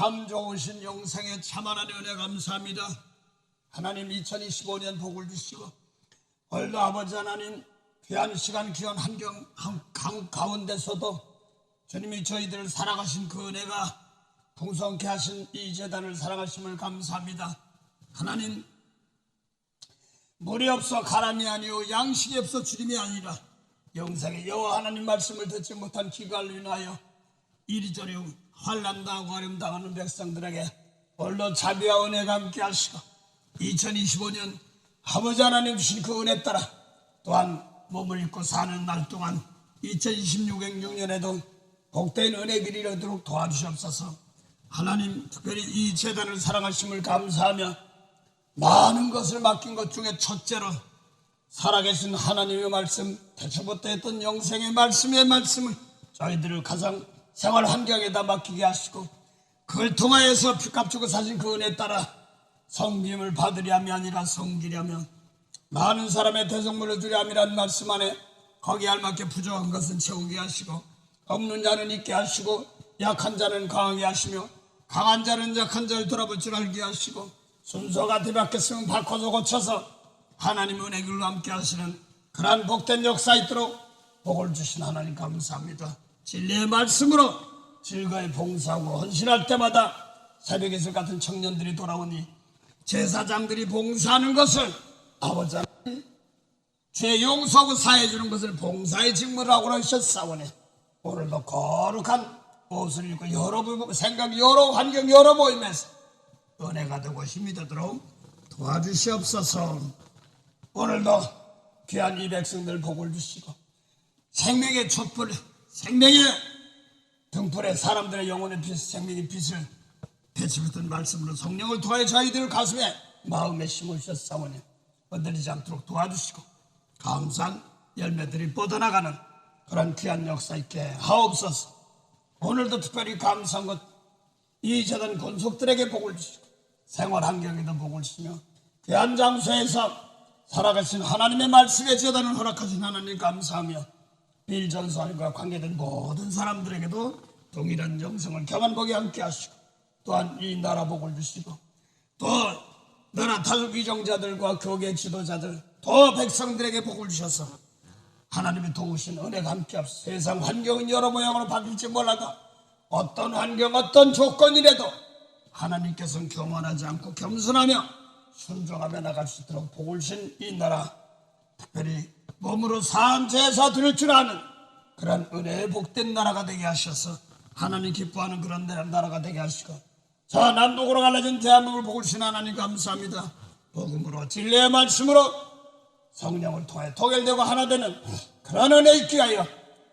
참 좋으신 영생의 참 하나님 은혜 감사합니다. 하나님 2025년 복을 주시고 오늘도 아버지 하나님 귀한 시간 귀한 환경 가운데서도 주님이 저희들을 살아가신 그 은혜가 풍성케 하신 이 재단을 사랑하심을 감사합니다. 하나님 물이 없어 가람이 아니오 양식이 없어 주님이 아니라 영생의 여호와 하나님 말씀을 듣지 못한 기갈로 인하여 이리저리 환난당하고 어려움당하는 백성들에게 오늘도 자비와 은혜가 함께 하시고 2025년 아버지 하나님 주신 그 은혜 따라 또한 몸을 입고 사는 날 동안 2026년에도 복된 은혜 길이 이르도록 도와주시옵소서. 하나님 특별히 이 재단을 사랑하심을 감사하며 많은 것을 맡긴 것 중에 첫째로 살아계신 하나님의 말씀, 태초부터 했던 영생의 말씀의 말씀을 저희들을 가장 생활 환경에다 맡기게 하시고 그걸 통하여서 피값 주고 사신 그 은혜 따라 섬김을 받으려함이 아니라 섬기려며 많은 사람의 대성물을 주려함이라는 말씀 안에 거기에 알맞게 부족한 것은 채우게 하시고 없는 자는 있게 하시고 약한 자는 강하게 하시며 강한 자는 약한 자를 돌아볼 줄 알게 하시고 순서가 뒤바뀌었으면 바꿔서 고쳐서 하나님 은혜 길로 함께 하시는 그러한 복된 역사 있도록 복을 주신 하나님 감사합니다. 진리의 말씀으로 즐거이 봉사하고 헌신할 때마다 새벽 이슬 같은 청년들이 돌아오니 제사장들이 봉사하는 것을 아버지 하나님 죄 용서하고 사해 주는 것을 봉사의 직무라고 하셨사오니 오늘도 거룩한 옷을 입고 여러 생각 여러 환경 여러 모임에서 은혜가 되고 힘이 되도록 도와주시옵소서. 오늘도 귀한 이 백성들 복을 주시고 생명의 촛불 생명의 등불에 사람들의 영혼의 빛 생명의 빛을 비추던 말씀으로 성령을 통하여 저희들 가슴에 마음에 심으셨사오니 흔들리지 않도록 도와주시고 감사한 열매들이 뻗어나가는 그런 귀한 역사 있게 하옵소서. 오늘도 특별히 감사한 것 이 재단 권속들에게 복을 주시고 생활 환경에도 복을 주시며 귀한 장소에서 살아가신 하나님의 말씀의 재단을 허락하신 하나님 감사하며 빌전선과 관계된 모든 사람들에게도 동일한 영성을 경한 복이 함께 하시고 또한 이 나라 복을 주시고 또 나라 타국 위정자들과 교계 지도자들 또 백성들에게 복을 주셔서 하나님이 도우신 은혜가 함께 하옵소서. 세상 환경은 여러 모양으로 바뀔지 몰라도 어떤 환경 어떤 조건이라도 하나님께서는 교만하지 않고 겸손하며 순종하며 나갈 수 있도록 복을 주신 이 나라 특별히 몸으로 산 제사 드릴 줄 아는 그런 은혜의 복된 나라가 되게 하셔서 하나님 기뻐하는 그런 나라가 되게 하시고 저 남북으로 갈라진 대한민국을 복을 주신 하나님 감사합니다. 복음으로 진리의 말씀으로 성령을 통해 통일되고 하나 되는 그런 은혜 있게 하여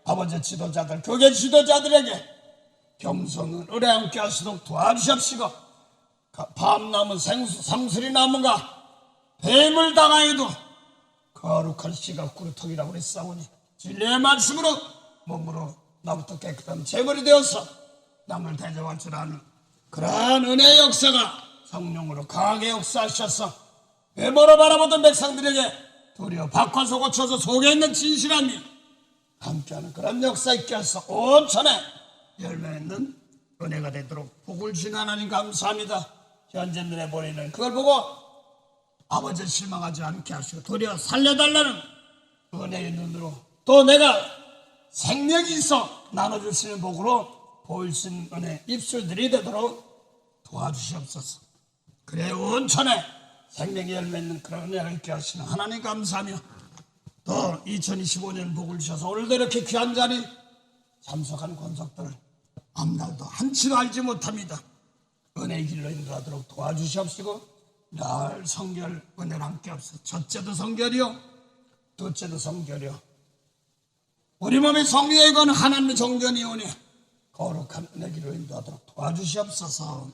아버지 지도자들 교계 지도자들에게 겸손은 은혜 함께 하시도록 도와주십시고 밤나무 상수리 나무가 뱀을 당하여도 거룩한 씨가 꾸루통이라고 그랬사오니 진리의 말씀으로 몸으로 나부터 깨끗한 제물이 되어서 남을 대접할 줄 아는 그러한 은혜의 역사가 성령으로 강하게 역사하셔서 외모로 바라보던 백성들에게 도리어 바꿔서 고쳐서 속에 있는 진실함이 함께하는 그런 역사 있게 하셔서 온천에 열매 있는 은혜가 되도록 복을 주신 하나님 감사합니다. 현재 눈에 보이는 그걸 보고 아버지 실망하지 않게 하시고 도리어 살려달라는 은혜의 눈으로 또 내가 생명이 있어 나눠줄 수 있는 복으로 보일 수 있는 은혜 입술들이 되도록 도와주시옵소서. 그래 온천에 생명의 열매 있는 그런 은혜가 있게 하시는 하나님 감사하며 또 2025년 복을 주셔서 오늘도 이렇게 귀한 자리 참석한 권속들 앞날도 한치도 알지 못합니다. 은혜의 길로 인도하도록 도와주시옵시고 날 성결 은혜를 함께 하옵소서. 첫째도 성결이요 둘째도 성결이요 우리 몸의 성리에 건 하나님의 정전이 오니 거룩한 은혜 길로 인도하도록 도와주시옵소서.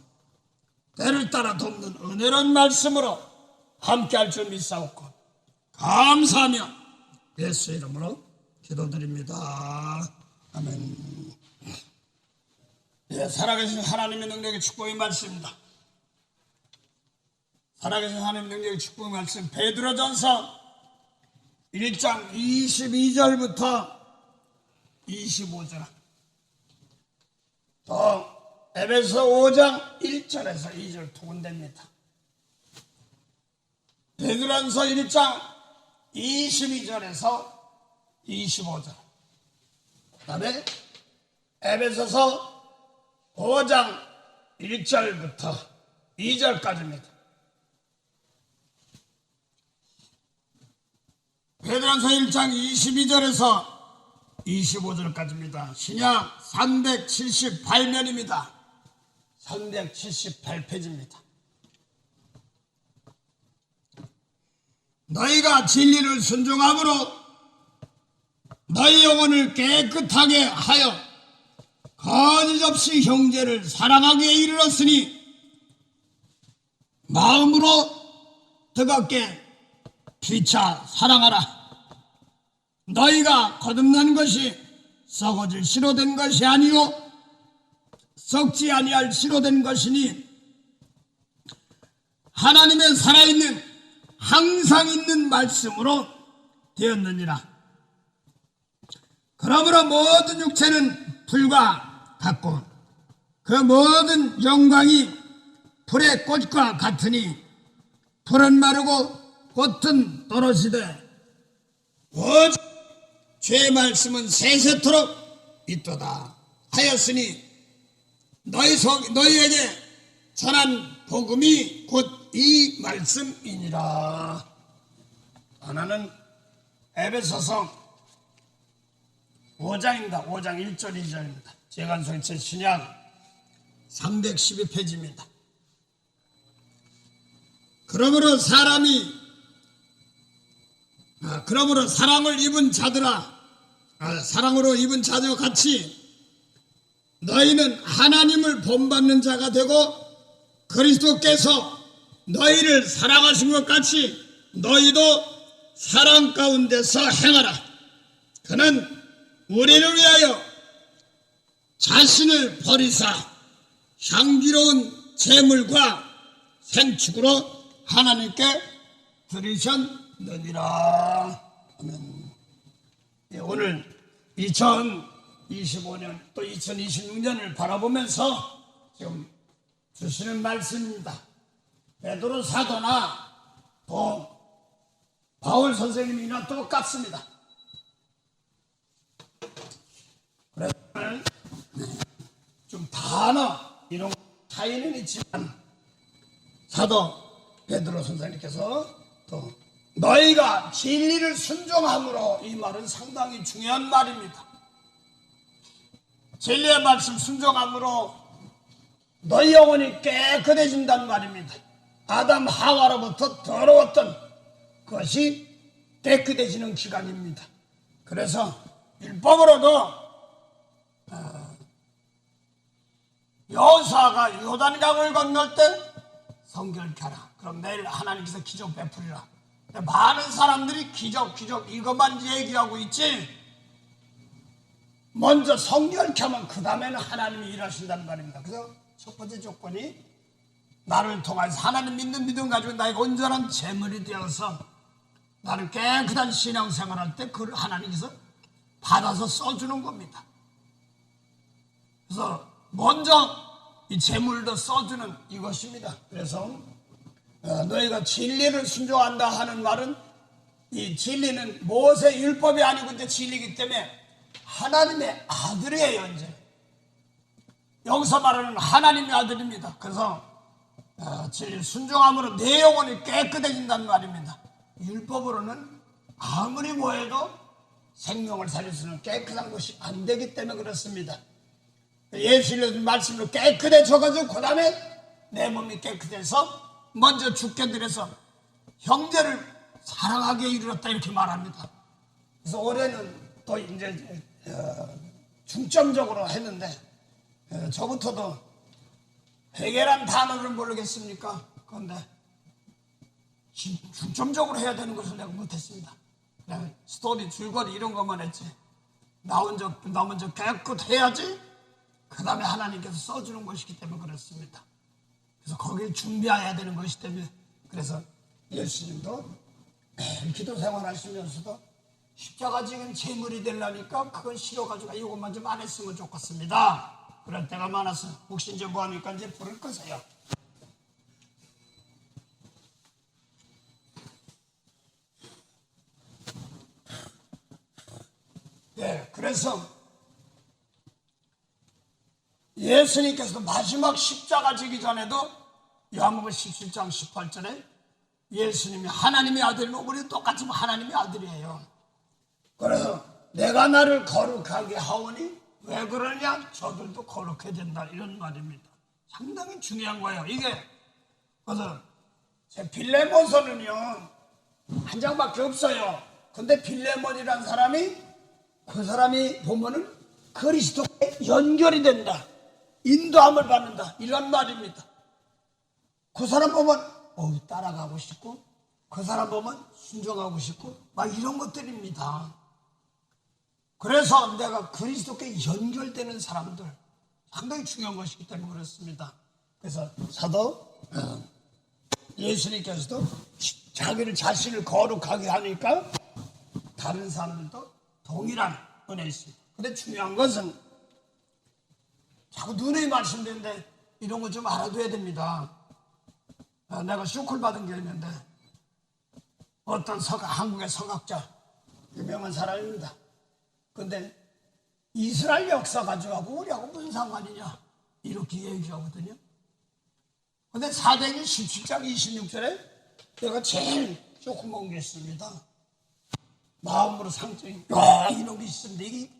때를 따라 돕는 은혜로운 말씀으로 함께할 줄 믿사옵고 감사하며 예수 이름으로 기도드립니다. 아멘. 예, 살아계신 하나님의 능력의 축복의 말씀입니다. 살아계신 하나님의 능력의 축복의 말씀 베드로전서 1장 22절부터 25절 또 에베소 5장 1절에서 2절 통운됩니다. 베드로전서 1장 22절에서 25절, 그 다음에 에베소서 5장 1절부터 2절까지입니다. 베드로전서 1장 22절에서 25절까지입니다. 신약 378면입니다. 378페이지입니다. 너희가 진리를 순종함으로 너희 영혼을 깨끗하게 하여 거짓 없이 형제를 사랑하기에 이르렀으니 마음으로 뜨겁게 피차 사랑하라. 너희가 거듭난 것이 썩어질 씨로 된 것이 아니요 썩지 아니할 씨로 된 것이니 하나님의 살아있는 항상 있는 말씀으로 되었느니라. 그러므로 모든 육체는 불과 같고 그 모든 영광이 불의 꽃과 같으니 불은 마르고 꽃은 떨어지되 오직 죄의 말씀은 세세토록 있도다 하였으니 너희에게 전한 복음이 곧 이 말씀이니라. 하나는 에베소서 5장입니다. 5장 1절 2절입니다. 재간송이체 신약 312페이지입니다. 그러므로 사랑을 입은 자들아, 사랑으로 입은 자들과 같이 너희는 하나님을 본받는 자가 되고 그리스도께서 너희를 사랑하신 것 같이 너희도 사랑 가운데서 행하라. 그는 우리를 위하여 자신을 버리사 향기로운 제물과 생축으로 하나님께 드리셨느니라. 아멘. 오늘 2025년 또 2026년을 바라보면서 지금 주시는 말씀입니다. 베드로 사도나 또 바울 선생님이나 똑같습니다. 그래서 좀 단어 이런 차이는 있지만 사도 베드로 선생님께서 또 너희가 진리를 순종함으로, 이 말은 상당히 중요한 말입니다. 진리의 말씀 순종함으로 너희 영혼이 깨끗해진다는 말입니다. 아담 하와로부터 더러웠던 것이 깨끗해지는 기간입니다. 그래서 율법으로도 여호수아가 요단강을 건널 때 성결케 하라. 그럼 내일 하나님께서 기적 베풀이라. 많은 사람들이 기적 이것만 얘기하고 있지, 먼저 성결케 하면 그 다음에는 하나님이 일하신다는 말입니다. 그래서 첫 번째 조건이 나를 통해서 하나님 믿는 믿음 가지고 나에게 온전한 제물이 되어서 나를 깨끗한 신앙생활할 때 그걸 하나님께서 받아서 써주는 겁니다. 그래서 먼저 이 제물도 써주는 이것입니다. 그래서 너희가 진리를 순종한다 하는 말은, 이 진리는 모세 율법이 아니고 이제 진리이기 때문에 하나님의 아들이에요. 이제 여기서 말하는 하나님의 아들입니다. 그래서 진리 순종함으로 내 영혼이 깨끗해진다는 말입니다. 율법으로는 아무리 뭐해도 생명을 살릴 수는 깨끗한 것이 안 되기 때문에 그렇습니다. 예수님 말씀으로 깨끗해져가지고 그 다음에 내 몸이 깨끗해서 먼저 죽게 드려서 형제를 사랑하게 이르렀다 이렇게 말합니다. 그래서 올해는 또 이제 중점적으로 했는데 저부터도 회개란 단어를 모르겠습니까? 그런데 중점적으로 해야 되는 것을 내가 못했습니다. 그냥 스토리 줄거리 이런 것만 했지, 나 먼저 깨끗해야지 그 다음에 하나님께서 써주는 것이기 때문에 그렇습니다. 그래서 거기를 준비해야 되는 것이기 때문에, 그래서 예수님도 매일 기도 생활하시면서도 십자가 지금 제물이 되려니까 그건 싫어가지고 이것만 좀 안 했으면 좋겠습니다. 그럴 때가 많아서 혹시 이제 뭐하니까 이제 불을 끄세요. 네, 그래서 예수님께서도 마지막 십자가 지기 전에도 요한복음 17장 18절에 예수님이 하나님의 아들이면 우리 똑같이 하나님의 아들이에요. 그래서 내가 나를 거룩하게 하오니 왜 그러냐? 저들도 거룩해야 된다, 이런 말입니다. 상당히 중요한 거예요. 이게 그래서 제 빌레몬서는요 한 장밖에 없어요. 근데 빌레몬이라는 사람이 그 사람이 보면은 그리스도에 연결이 된다, 인도함을 받는다, 이런 말입니다. 그 사람 보면 따라가고 싶고, 그 사람 보면 순종하고 싶고, 막 이런 것들입니다. 그래서 내가 그리스도께 연결되는 사람들, 상당히 중요한 것이기 때문에 그렇습니다. 그래서 사도 예수님께서도 자기를 자신을 거룩하게 하니까 다른 사람들도 동일한 은혜 있습니다. 근데 중요한 것은 자꾸 눈에 말씀드리는데 이런 거 좀 알아둬야 됩니다. 내가 쇼크를 받은 게 있는데 어떤 한국의 서각자, 유명한 사람입니다. 근데 이스라엘 역사 가져가고 우리하고 무슨 상관이냐 이렇게 얘기하거든요. 근데 사도행전 17장 26절에 내가 제일 쇼크 먹은 게 있습니다. 마음으로 상처이 이런 게 있습니다. 이게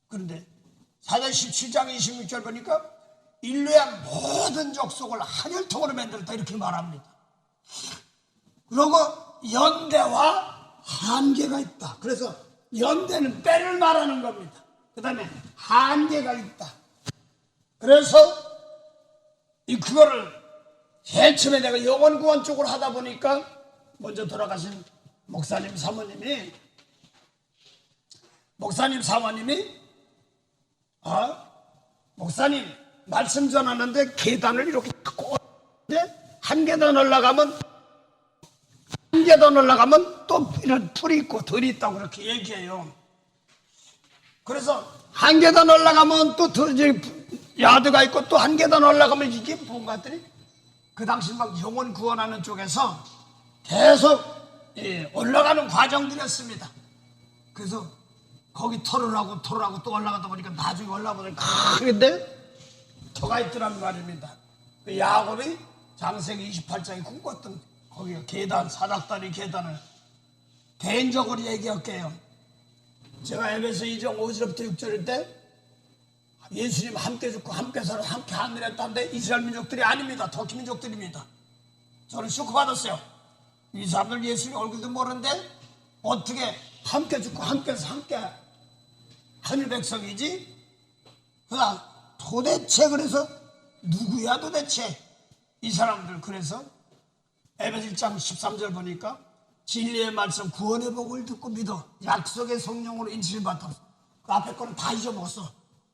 그런데 사도행전 17장 26절 보니까 인류의 모든 족속을 한 혈통으로 만들었다, 이렇게 말합니다. 그리고 연대와 한계가 있다. 그래서 연대는 때를 말하는 겁니다. 그 다음에 한계가 있다. 그래서 그거를 제일 처음에 내가 영원구원 쪽으로 하다 보니까 먼저 돌아가신 목사님 사모님이 목사님 말씀 전하는데 계단을 이렇게 꽂는데 한 계단 올라가면 또 이런 풀이 있고 들이 있다고 그렇게 얘기해요. 그래서 한 계단 올라가면 또 야드가 있고 또 한 계단 올라가면 이게 뭔가 했더니 그 당시 막 영혼 구원하는 쪽에서 계속 올라가는 과정들이었습니다. 그래서 거기 토를 하고 또 올라가다 보니까 나중에 올라가보니까 큰데 터가 있더란 말입니다. 야곱이 장세기 28장에 꿈꿨던 거기가 계단, 사닥다리 계단을 개인적으로 얘기할게요. 제가 에베소 2장 5절부터 6절일 때 예수님 함께 죽고 함께 살아 함께 하늘에 했다는데 이스라엘 민족들이 아닙니다. 터키 민족들입니다. 저는 쇼크 받았어요. 이 사람들 예수님 얼굴도 모르는데 어떻게 함께 죽고 함께 해서 함께 하늘 백성이지? 도대체 그래서 누구야 도대체 이 사람들. 그래서 에베소 1장 13절 보니까 진리의 말씀 구원의 복을 듣고 믿어 약속의 성령으로 인치를 받았어. 그 앞에 거는 다 잊어먹었어.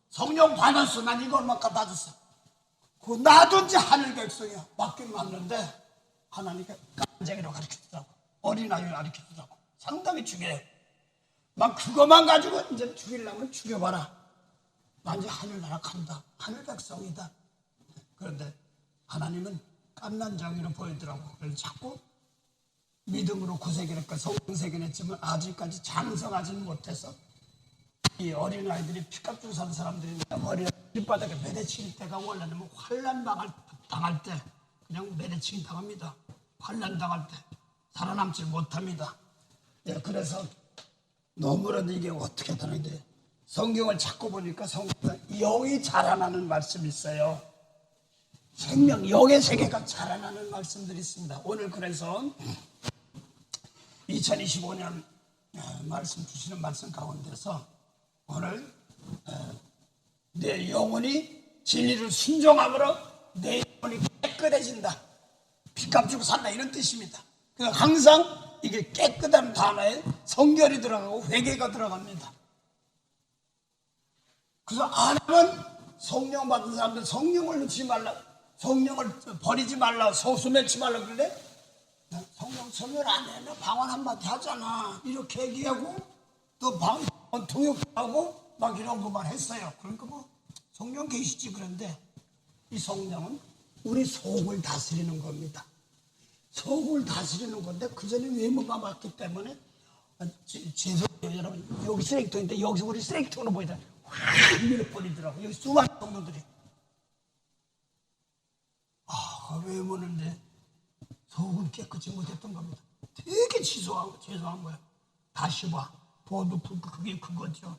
성령 받았어. 난 이거 얼마까 받았어. 나도 이제 하늘 백성이야. 맞긴 맞는데 하나님께 깜짝이로 가르쳐주라고, 어린아이를 가르쳐주라고. 상당히 중요해요. 막 그것만 가지고 이제 죽이려면 죽여봐라. 난 이제 하늘나라 간다. 하늘 백성이다. 그런데 하나님은 깐난장이로 보이더라고. 그래서 자꾸 믿음으로 구세기니까 성세기했지만 아직까지 장성하지는 못해서 이 어린아이들이 피값 주고 산 사람들이 머리에 밑바닥에 매대칭 때가 원래는 환난 당할 때 그냥 매대칭 당합니다. 환난 당할 때 살아남지 못합니다. 그래서 너무나도 이게 어떻게 되는데 성경을 찾고 보니까 성경에 영이 자라나는 말씀이 있어요. 생명, 영의 세계가 자라나는 말씀들이 있습니다. 오늘 그래서 2025년 말씀 주시는 말씀 가운데서 오늘 내 영혼이 진리를 순종함으로 내 영혼이 깨끗해진다. 피값 주고 산다, 이런 뜻입니다. 그러니까 항상 이게 깨끗한 단어에 성결이 들어가고 회개가 들어갑니다. 그래서 안 하면 성령 받은 사람들 성령을 넣지 말라, 성령을 버리지 말라, 소수맺지 말라. 그런데 성령 설명 안 해. 나 방언 한마디 하잖아. 이렇게 얘기하고 또 통역하고 막 이런 것만 했어요. 그러니까 성령 계시지. 그런데 이 성령은 우리 속을 다스리는 겁니다. 속을 다스리는 건데 그 전에 외모가 맞기 때문에 죄송해요 여러분. 여기 쓰레기통인데 여기서 우리 쓰레기통으로 보이다 확 밀어버리더라고. 여기 수많은 성도들이. 그 외모는 이제 속은 깨끗이 못했던 겁니다. 되게 죄송한 거야. 다시 봐. 보도 풀고 그게 그거죠.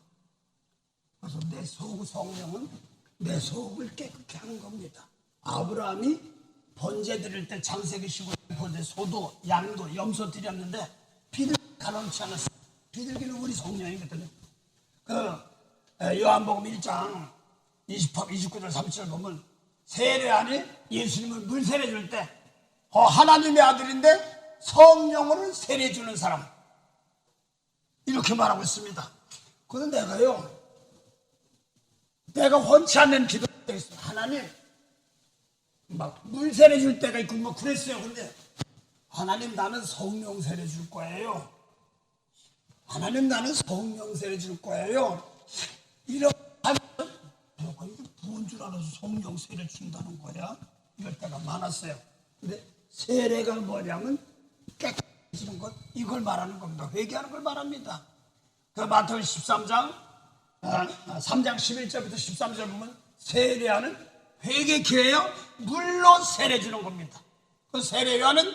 그래서 내 속, 성령은 내 속을 깨끗게 하는 겁니다. 아브라함이 번제 드릴 때 장세기 15년 번제 소도, 양도, 염소 드렸는데 비둘기 가놓지 않았어요. 비둘기는 우리 성령이거든요. 요한복음 1장 29절 37절 보면 세례 안에 예수님을 물 세례 줄 때 하나님의 아들인데 성령으로 세례 주는 사람 이렇게 말하고 있습니다. 그런데 내가 원치 않는 기도가 있어요. 하나님 막 물 세례 줄 때가 있고 뭐 그랬어요. 근데 하나님 나는 성령 세례 줄 거예요. 하나님 나는 성령 세례 줄 거예요. 이렇게 하면 내가 이게 뭔 줄 알아서 성령 세례 준다는 거야? 이럴 때가 많았어요. 근데 세례가 뭐냐면 깨끗해지는 것, 이걸 말하는 겁니다. 회개하는 걸 말합니다. 그 마태복음 13장 3장 11절부터 13절 보면 세례하는 회개 기회요 물로 세례 주는 겁니다. 그 세례요한은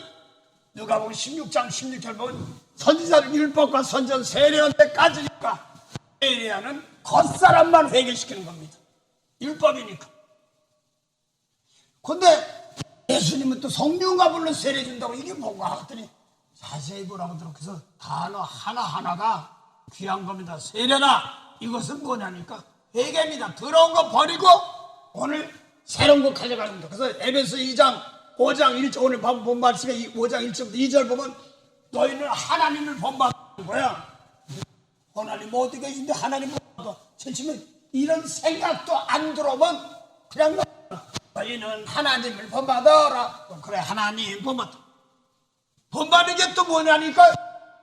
누가복음 16장 16절 보면 선지자를 율법과 선전 세례한 때까지니까 세례하는 겉사람만 회개시키는 겁니다. 율법이니까. 근데 예수님은 또 성령과 불로 세례 준다고 이게 뭔가 했더니 자세히 보라고 들어서 단어 하나하나가 귀한 겁니다. 세례나 이것은 뭐냐니까 회개입니다. 더러운 거 버리고 오늘 새로운 거 가져가는 겁니다. 그래서 에베소 2장 5장 1절 오늘 본 말씀에 5장 1절부터 2절 보면 너희는 하나님을 본받는 거야. 하나님 어디 계신데 하나님을 본받아. 치면 이런 생각도 안 들어오면 그냥 너희는 하나님을 본받아라. 그래 하나님 본받아. 본받는 게 또 뭐냐니까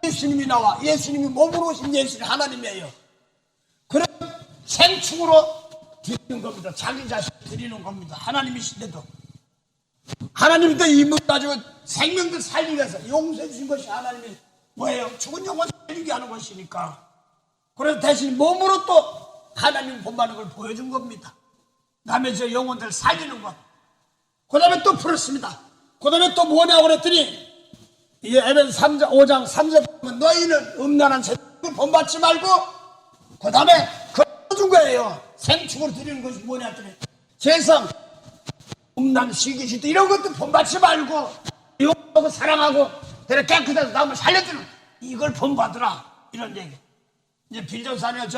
예수님이 나와. 예수님이 몸으로 오신 예수님 하나님이에요. 그런 생축으로 드리는 겁니다. 자기 자신 드리는 겁니다. 하나님이신데도 하나님도 이 몸 가지고 생명들 살리기 위해서 용서해 주신 것이 하나님이 뭐예요? 죽은 영혼 살리게 하는 것이니까. 그래서 대신 몸으로 또 하나님 본받는 걸 보여준 겁니다. 그 다음에 저 영혼들 살리는 것. 그 다음에 또 풀었습니다. 그 다음에 또 뭐냐고 그랬더니 이 에베소 3장 5장 3절 보면 너희는 음란한 세상을 본받지 말고 그 다음에 그걸 준 거예요. 생축으로 드리는 것이 뭐냐 했더니 세상 음란 시기시도 이런 것도 본받지 말고 용서하고 사랑하고 그래 깨끗해서 남을 살려주는 이걸 본받으라 이런 얘기. 이제 빌전사님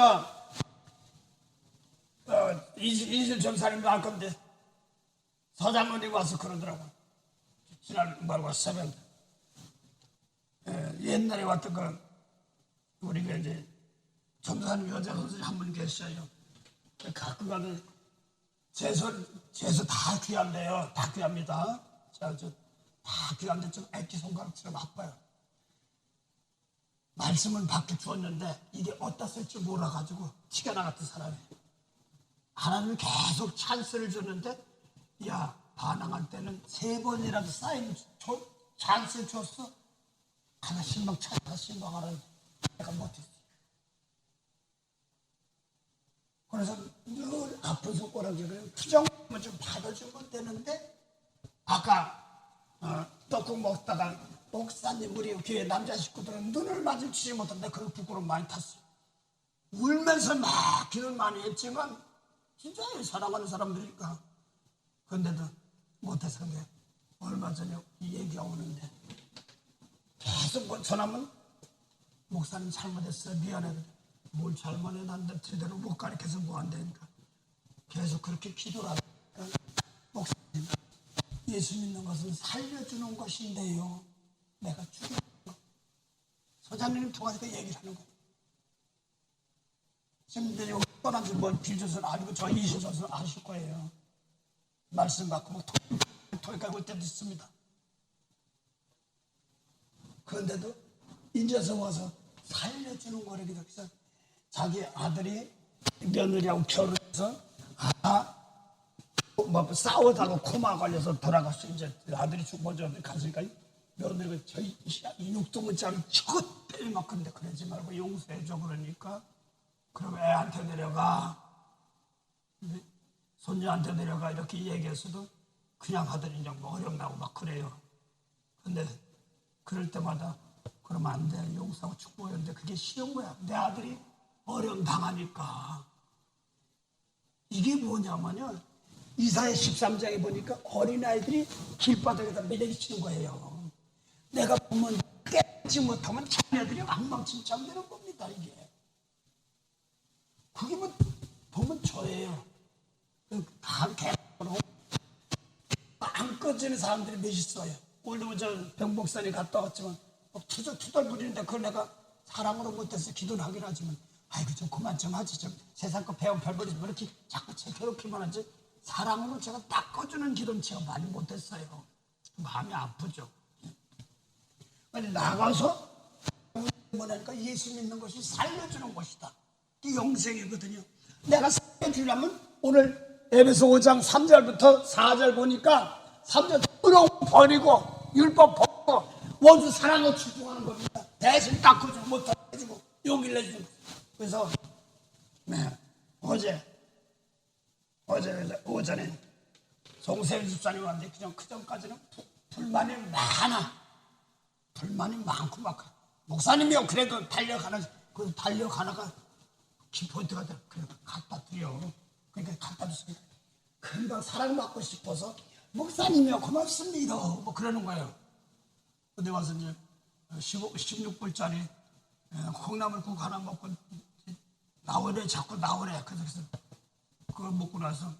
이실 전사님도 알 건데 서장로님 와서 그러더라고. 지난 말과 새벽 옛날에 왔던 그 우리가 이제 전사님 여자 선생님 한 분 계셔요. 가끔 가는 재수 다 귀한데요. 다 귀합니다. 다 귀한데 좀 애기 손가락처럼 아파요. 말씀은 밖에 주었는데 이게 어디다 쓸지 몰라가지고 티가 나갔던 사람이에요. 하나님은 계속 찬스를 줬는데 야 반항할 때는 3번이라도 사인 찬스 줬어. 하나 신방하라는데 내가 못했어. 그래서 늘 아픈 손가락이 투정만 좀 받아주면 되는데 아까 떡국 먹다가 목사님 우리 교회 남자 식구들은 눈을 마주치지 못한데 그 부끄러움 많이 탔어요. 울면서 막 기도를 많이 했지만 진짜 사랑하는 사람들이니까 그런데도 못해서 그게 얼마 전에 이 얘기가 오는데 계속 전하면 목사님 잘못했어요. 미안해. 뭘 잘못해 난데 제대로 못 가르쳐서 뭐 안 되니까 계속 그렇게 기도를 하니까 목사님 예수 믿는 것은 살려주는 것인데요. 내가 죽이는 거. 소장님 통해서 그 얘기를 하는 거예요. 지금 떠난지 뭘 빌줘서는 아니고 저 이셔서는 아실 거예요. 말씀 받고 뭐 토익하고 올 때도 있습니다. 그런데도 인제서 와서 살려주는 거라기도 해서 자기 아들이 며느리하고 결혼해서 뭐 싸우다가 코마 걸려서 돌아갔어. 이제 아들이 먼저 갔으니까 며느리가 저희 이 육동문짜리 저것 때문에 막 근데 그러지 말고 용서해줘 그러니까 그럼 애한테 내려가 손녀한테 내려가 이렇게 얘기해서도 그냥 하더니 그냥 뭐 어렵다고 막 그래요. 근데 그럴 때마다 그러면 안 돼. 용서하고 축복하는데 그게 쉬운 거야. 내 아들이 어려움 당하니까. 이게 뭐냐면요. 이사야 13장에 보니까 어린아이들이 길바닥에다 매달리 치는 거예요. 내가 보면 깨지 못하면 자녀들이 엉망진창 되는 겁니다. 이게. 그게 뭐 보면 저예요. 다 개로 안 꺼지는 사람들이 몇 있어요. 오늘도 저 병복산에 갔다 왔지만 투덜투덜 부리는데 그걸 내가 사랑으로 못해서 기도를 하긴 하지만 아이고 좀 그만 좀 하지 좀 세상 거 배운 별버리지 뭐 이렇게 자꾸 괴롭히만 하지 사랑으로 제가 닦아주는 기도는 제가 많이 못했어요. 마음이 아프죠. 나가서 뭐냐니까 예수 믿는 것이 살려주는 것이다. 이 영생이거든요. 내가 살려주려면 오늘 에베소 5장 3절부터 4절 보니까 3절 더러움 버리고 율법 버리고 원수 사랑으로 축복하는 겁니다. 대신 닦아주고 못하게 해주고 용기를 내주고. 그래서 어제 오전에 송세윤 집사님 왔는데 그냥 그 전까지는 불만이 많고 막 목사님이요 그래도 달려가다가 키포인트가 돼. 그래 갖다 드려. 그러니까 갖다 줬으니까 금방 사랑받고 싶어서 목사님이요 고맙습니다 뭐 그러는 거예요. 근데 와서 이제 16불짜리 콩나물국 하나 먹고 나오래 자꾸 나오래. 그래서 그걸 먹고 나서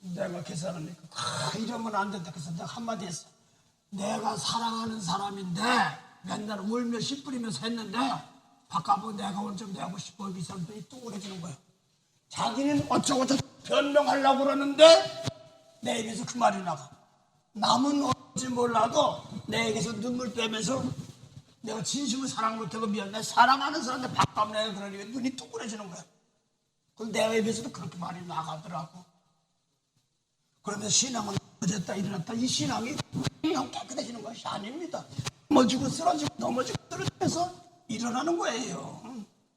내가 계산하니까 이러면 안 된다. 그래서 내가 한마디 했어. 내가 사랑하는 사람인데 맨날 울며 씨 뿌리면서 했는데 바꿔보고 내가 오늘 좀 내고 싶어. 이 사람들이 또 그래주는 거야. 자기는 어쩌고저쩌고 변명하려고 그러는데 내 입에서 그 말이 나가. 남은 어찌 몰라도 내 입에서 눈물 빼면서 내가 진심을 사랑 못하고 미안. 내가 사랑하는 사람한테 바꿔내 그러니까 눈이 둥그레지는 거야. 그럼 내 입에서도 그렇게 말이 나가더라고. 그러면 신앙은 어졌다 일어났다. 이 신앙이 그냥 깨끗해지는 것이 아닙니다. 넘어지고 쓰러지고 넘어지고 쓰러지면서 일어나는 거예요.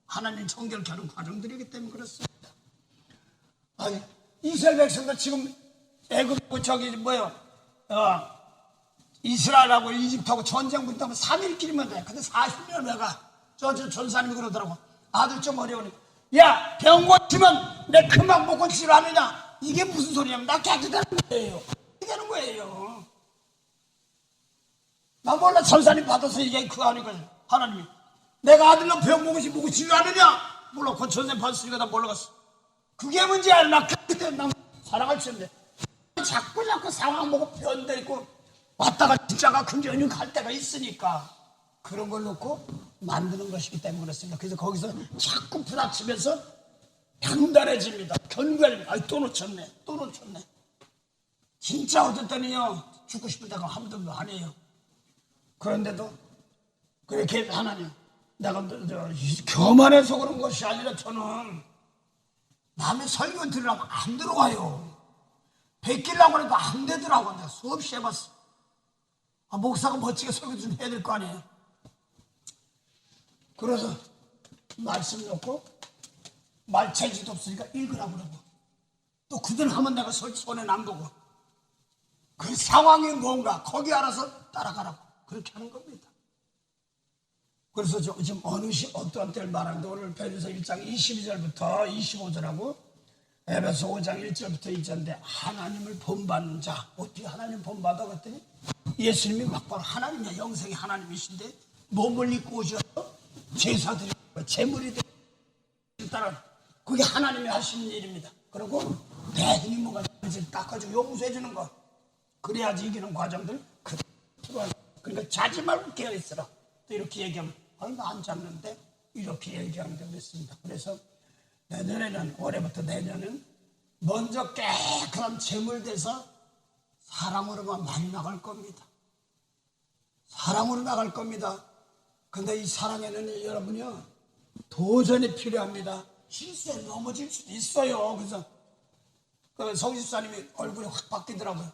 하나님 정결케 하는 과정들이기 때문에 그렇습니다. 아니, 이스라엘 백성들 지금 애굽하고 이스라엘하고 이집트하고 전쟁 붙으면 3일길이면 돼. 근데 40년을 내가 저 전사님이 그러더라고. 아들 좀 어려우니까 야 병 고치면 내 금방 못 고치질 않느냐. 이게 무슨 소리냐면 나 깨끗하는 거예요. 이게 하는 거예요. 나 몰라. 전사님 받아서 이게 그거 아니거든. 하나님이 내가 아들로 병 못 고치질 않느냐. 몰라. 그 전사님 받았으니까 나 몰라갔어. 그게 문제야. 나 그때 나 사랑할 수 있는데 자꾸 상황 보고 변돼 있고 왔다가 진짜가 긍정이 갈 때가 있으니까 그런 걸 놓고 만드는 것이기 때문에 그렇습니다. 그래서 거기서 자꾸 부닥치면서 단단해집니다. 견고해집니다. 또 놓쳤네. 진짜 어쨌더니요 죽고 싶은 데가 아무도 안 해요. 그런데도 그렇게 하나님 내가 교만해서 그런 것이 아니라 저는 남의 설교 들으라고 안 들어와요. 베끼려고 해도 안 되더라고. 내가 수없이 해봤어. 목사가 멋지게 설교 좀 해야 될 거 아니에요. 그래서 말씀 놓고 말체지도 없으니까 읽으라고 그러고 또 그대로 하면 내가 손해는 안 보고 그 상황이 뭔가 거기 알아서 따라가라고 그렇게 하는 겁니다. 그래서 지금 어느 어떠한 때를 말하는데 오늘 베드로서 1장 22절부터 25절하고 에베소 5장 1절부터 2절인데 하나님을 본받는 자 어떻게 하나님 본받아 그랬더니 예수님이 막바로 하나님이야. 영생이 하나님이신데 몸을 입고 오셔서 제사드리고 제물이 따라 그게 하나님이 하시는 일입니다. 그리고 내 힘이 뭔가 닦아주고 용서해 주는 거 그래야지 이기는 과정들 그러니까 자지 말고 깨어있으라. 또 이렇게 얘기하면 나 안 잡는데 이렇게 얘기하면 되겠습니다. 그래서 내년에는 올해부터 내년은 먼저 깨끗한 제물 돼서 사랑으로만 많이 나갈 겁니다. 사랑으로 나갈 겁니다. 근데 이 사랑에는 여러분이요 도전이 필요합니다. 실수에 넘어질 수도 있어요. 그래서 그 성집사님이 얼굴이 확 바뀌더라고요.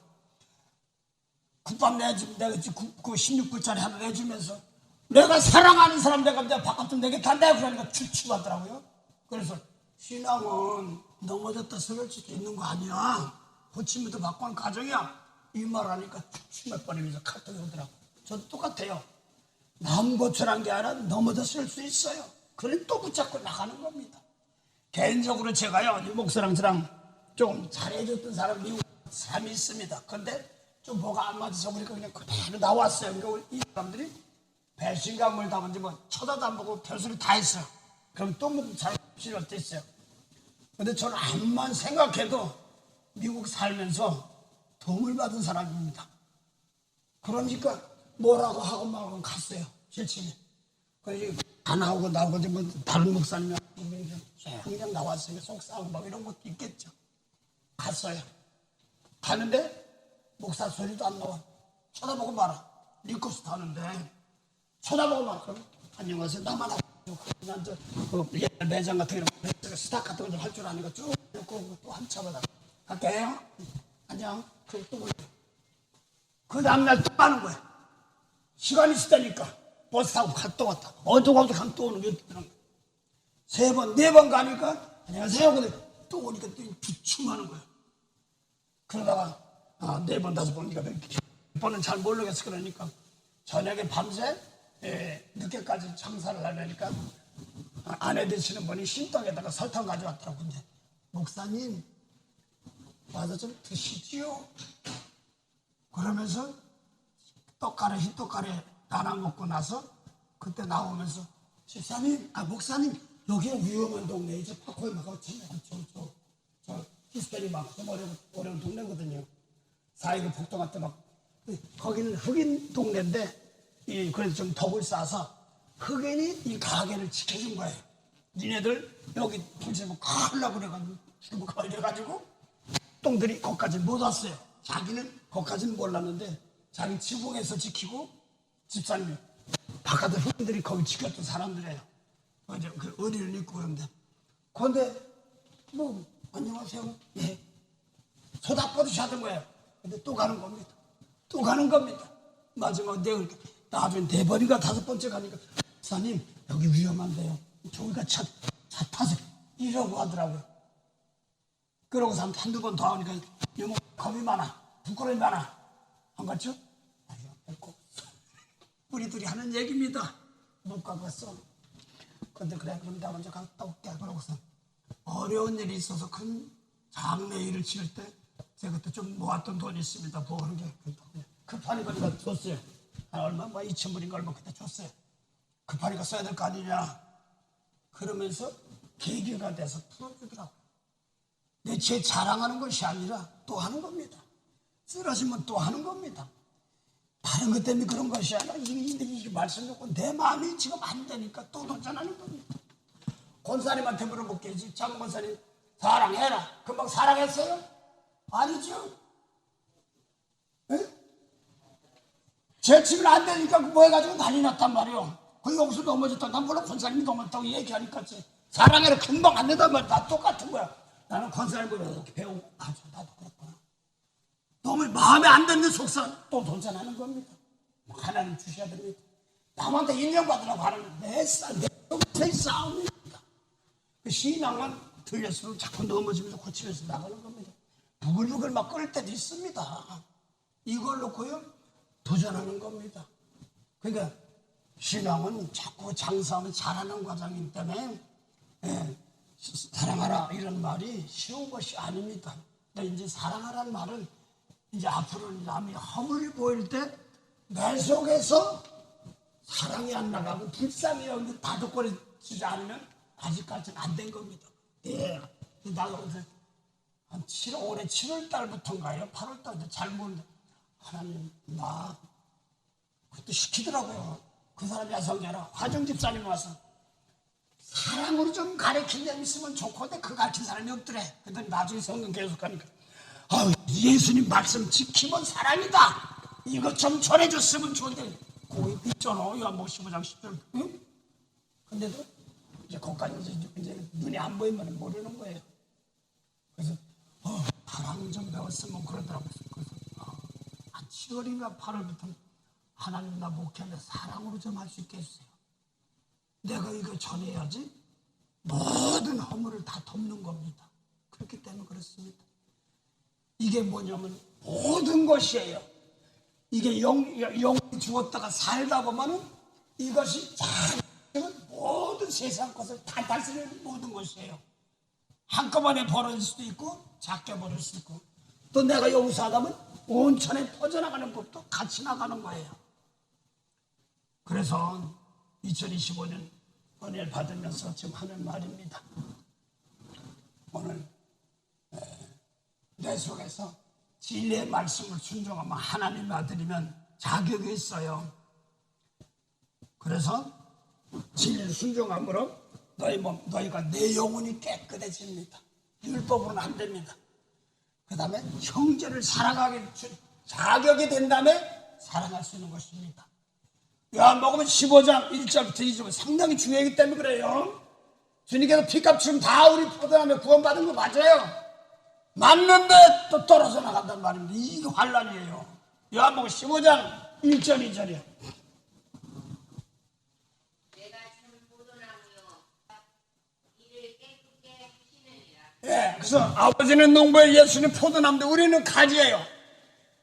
국밥 내주면 내가 그 16불짜리 하나 내주면서 내가 사랑하는 사람 내가 바깥으로 내겠단다 그러니까 출출하더라고요. 그래서 신앙은 넘어졌다 쓰러질 수도 있는 거 아니야. 고침부터 받고 하는 가정이야. 이 말 하니까 출출해버리면서 카톡이 오더라고. 저도 똑같아요. 남 고쳐란 게 아니라 넘어졌을 수 있어요. 그래 또 붙잡고 나가는 겁니다. 개인적으로 제가요, 이 목사랑 저랑 좀 잘해줬던 사람 미국 사람이 있습니다. 근데 좀 뭐가 안 맞아서 그러니까 그냥 그대로 나왔어요. 그러니까 이 사람들이 배신감을 담은지 뭐 쳐다도 안 보고 별소리 다 했어요. 그럼 또 뭐 잘 필요할 때 있어요. 근데 저는 암만 생각해도 미국 살면서 도움을 받은 사람입니다. 그러니까 뭐라고 하고 말고 갔어요. 실천에. 그래서 안 하고 나오고 뭐 다른 목사님이 그냥 나왔어요. 속상하고 막 이런 것도 있겠죠. 갔어요. 가는데 목사 소리도 안 나와. 쳐다보고 말아. 리코스 타는데 쳐다보고 말아. 그럼 안녕하세요. 나만 하고 난저 옛날 매장 같은 거 스타 같은 거 좀 할 줄 아니까 쭉 놓고 또 한참 하다가 갈게요. 안녕. 그 다음날 또 가는 거야. 시간이 있다니까 버스 타고 갔다 왔다. 어디가도 가면 또 오는 게 있더라고. 3번, 4번 가니까 안녕하세요. 근데 또 오니까 또 비춤하는 거야. 그러다가 4번, 5번이니까 몇 번은 잘 모르겠어. 그러니까 저녁에 밤새 늦게까지 장사를 하려니까 아내 되시는 분이 신떡에다가 설탕 가져왔더라고. 근데 목사님 와서 좀 드시지요. 그러면서 떡가래, 흰떡가래 나눠 먹고 나서 그때 나오면서 집사님, 목사님 여기가 위험한 동네. 이제 파코에 막 저 히스테리 막 좀 어려운 동네거든요. 4.19 폭동할 때 막 거기는 흑인 동네인데 그래도 좀 덕을 쌓아서 흑인이 이 가게를 지켜준 거예요. 니네들 여기 불제목 하려고 그래가지고 죽을까 이래가지고 똥들이 거기까지 못 왔어요. 자기는 거기까지는 몰랐는데 자기 지붕에서 지키고 집사님이 바깥에 흑인들이 거기 지켰던 사람들이에요. 이제 그 의리를 입고 그런데 뭐 안녕하세요. 예. 소답거듯이 하던 거예요. 근데 또 가는 겁니다. 또 가는 겁니다. 마지막 내가 나중에 4번인가 5번째 가니까 목사님 여기 위험한데요. 저기가 차 타세요. 이러고 하더라고요. 그러고서 한두 번 더 하니까 이모 겁이 많아. 부끄러움이 많아. 안 갔죠? 우리들이 하는 얘기입니다. 못 가봤어. 근데 그래 그럼 나 먼저 갔다 올게. 그러고서 어려운 일이 있어서 큰 장례 일을 치를 때 제가 그때 좀 모았던 돈이 있습니다. 보호하는 게 급하니까 내가 줬어요. 얼마 2,000불인가 얼마 그때 줬어요. 급하니까 써야 될 거 아니냐. 그러면서 계기가 돼서 풀어주더라고요. 제 자랑하는 것이 아니라 또 하는 겁니다. 쓰러지면 또 하는 겁니다. 다른 것 때문에 그런 것이 아니라 이 말씀 듣고 내 마음이 지금 안 되니까 또 도전하는 겁니다. 권사님한테 물어볼게지. 장 권사님 사랑해라. 금방 사랑했어요? 아니죠. 에? 제 집은 안 되니까 뭐 해가지고 난리 났단 말이에요. 그 여기서 넘어졌다. 난 몰라 권사님이 넘어졌다고 얘기하니까 사랑해라 금방 안 된단 말이야. 나 똑같은 거야. 나는 권사님보다 이렇게 배우고 나도 그렇구나. 너무 마음에 안 드는 속상 또 도전하는 겁니다. 하나님 주셔야 됩니다. 남한테 인정받으라고 하는 내 싸움입니다. 그 신앙은 들렸으면 자꾸 넘어지면서 고치면서 나가는 겁니다. 부글부글 막 끓을 때도 있습니다. 이걸 놓고요 도전하는 겁니다. 그러니까 신앙은 자꾸 장사하면 잘하는 과정이기 때문에 사랑하라 이런 말이 쉬운 것이 아닙니다. 근데 이제 사랑하라는 말은 이제 앞으로 남이 허물이 보일 때 내 속에서 사랑이 안 나가고 불쌍히 여기 다독거리지 않으면 아직까지는 안 된 겁니다. 예. 나도 한 올해 7월 달부터인가요? 8월 달부터 잘 모르는데 하나님 나 그것도 시키더라고요. 그 사람이 야성자라 화정 집사님 와서 사랑으로 좀 가르친 데 있으면 좋건데 그 가르친 사람이 없더래. 그랬더니 나중에 성경 계속 가니까 예수님 말씀 지키면 사랑이다. 이것 좀 전해줬으면 좋은데 거기 있잖아. 요한복음 15장 10절. 응? 근데도 이제 거기까지 이제 눈이 안 보이면 모르는 거예요. 그래서 사랑 좀 배웠으면 그러더라고요. 그래서 한 7월인가 8월부터 하나님 나 목회하는데 사랑으로 좀 할 수 있게 해주세요. 내가 이거 전해야지 모든 허물을 다 덮는 겁니다. 그렇기 때문에 그렇습니다. 이게 뭐냐면 모든 것이에요. 이게 영이 죽었다가 살다 보면은 이것이 참 모든 세상 것을 다 다스리는 모든 것이에요. 한꺼번에 벌어질 수도 있고 작게 벌어질 수 있고 또 내가 여기서 하다 보면 온천에 퍼져나가는 법도 같이 나가는 거예요. 그래서 2025년 은혜를 받으면서 지금 하는 말입니다. 오늘 내 속에서 진리의 말씀을 순종하면 하나님 아들이면 자격이 있어요. 그래서 진리를 순종함으로 너희가 내 영혼이 깨끗해집니다. 율법으로는 안 됩니다. 그 다음에 형제를 사랑하게 자격이 된 다음에 사랑할 수 있는 것입니다. 요한복음 15장 1절부터 2절 상당히 중요하기 때문에 그래요. 주님께서 피값 치면 다 우리 포도나무에 구원받은 거 맞아요. 맞는데 또 떨어져 나간단 말입니다. 이게 환란이에요. 요한복음 15장 1절 2절이요. 예, 그래서 아버지는 농부에 예수는 포도나무인데 우리는 가지예요.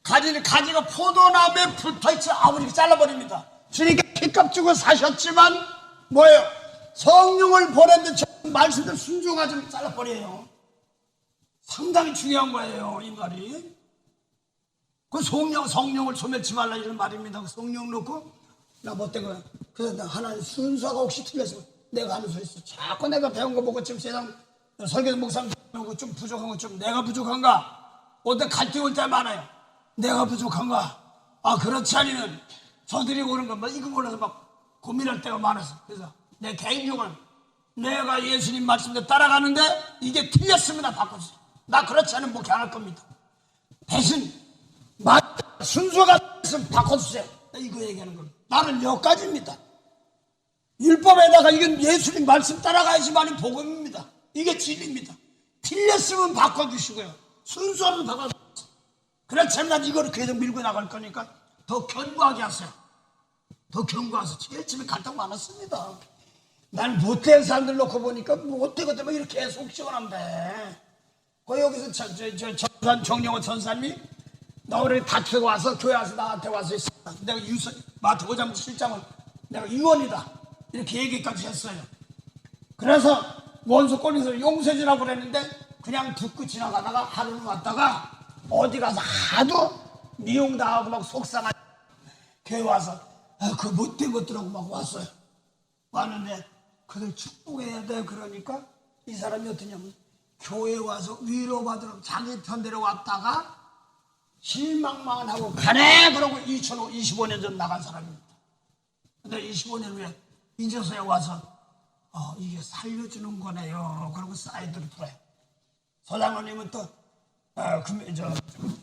가지가 포도나무에 붙어있지 아버지가 잘라버립니다. 주님께 피값 주고 사셨지만 뭐예요? 성령을 보냈는데 저 말씀들 순종하지 잘라버려요. 상당히 중요한 거예요, 이 말이. 그 성령을 소멸치 말라 이런 말입니다. 성령 놓고 나 못된 거야. 그래서 하나님 순서가 혹시 틀렸으면 내가 하는 소리 있어. 자꾸 내가 배운 거 보고 지금 세상 설교도 목사님 좀 부족한 거 좀 내가 부족한가? 어때 갈등 올 때 많아요. 내가 부족한가? 그렇지 않으면 저들이 오는 거 막 이거 몰라서 막 고민할 때가 많았어. 그래서 내 개인적으로 내가 예수님 말씀대로 따라가는데 이게 틀렸으면 나 바꿔주세요. 나 그렇지 않으면 목회 안 할 겁니다. 대신 순서가 있으면 바꿔주세요. 이거 얘기하는 겁니다. 나는 여기까지입니다. 율법에다가 이건 예수님 말씀 따라가야지만이 복음입니다. 이게 진리입니다. 틀렸으면 바꿔주시고요. 순서를 바꿔주세요. 그렇지 않으면 이거를 계속 밀고 나갈 거니까 더 견고하게 하세요. 더 견고하세요. 제일 집에 갈등 많았습니다. 난 못된 사람들 놓고 보니까 못되거든 뭐 이렇게 속 시원한데 여기서 전산 정영호 전사님이 나 우리 다투고 와서 교회 와서 나한테 와서 있어. 내가 마태복음 7장은 내가 유언이다 이렇게 얘기까지 했어요. 그래서 원수 꼴리서 용서해주라고 그랬는데 그냥 듣고 지나가다가 하루는 왔다가 어디 가서 하도 미용당하고 막 속상한 교회 와서 그 못된 것들하고 막 왔어요. 왔는데 그들 축복해야 돼. 그러니까 이 사람이 어떠냐면 교회 와서 위로받으러 자기 편대로 왔다가 실망만 하고 가네 그러고 2025년 전 나간 사람입니다. 근데 25년 후에 이제서야 와서 이게 살려주는 거네요. 그러고 사이드를 풀어요. 서장로님은 또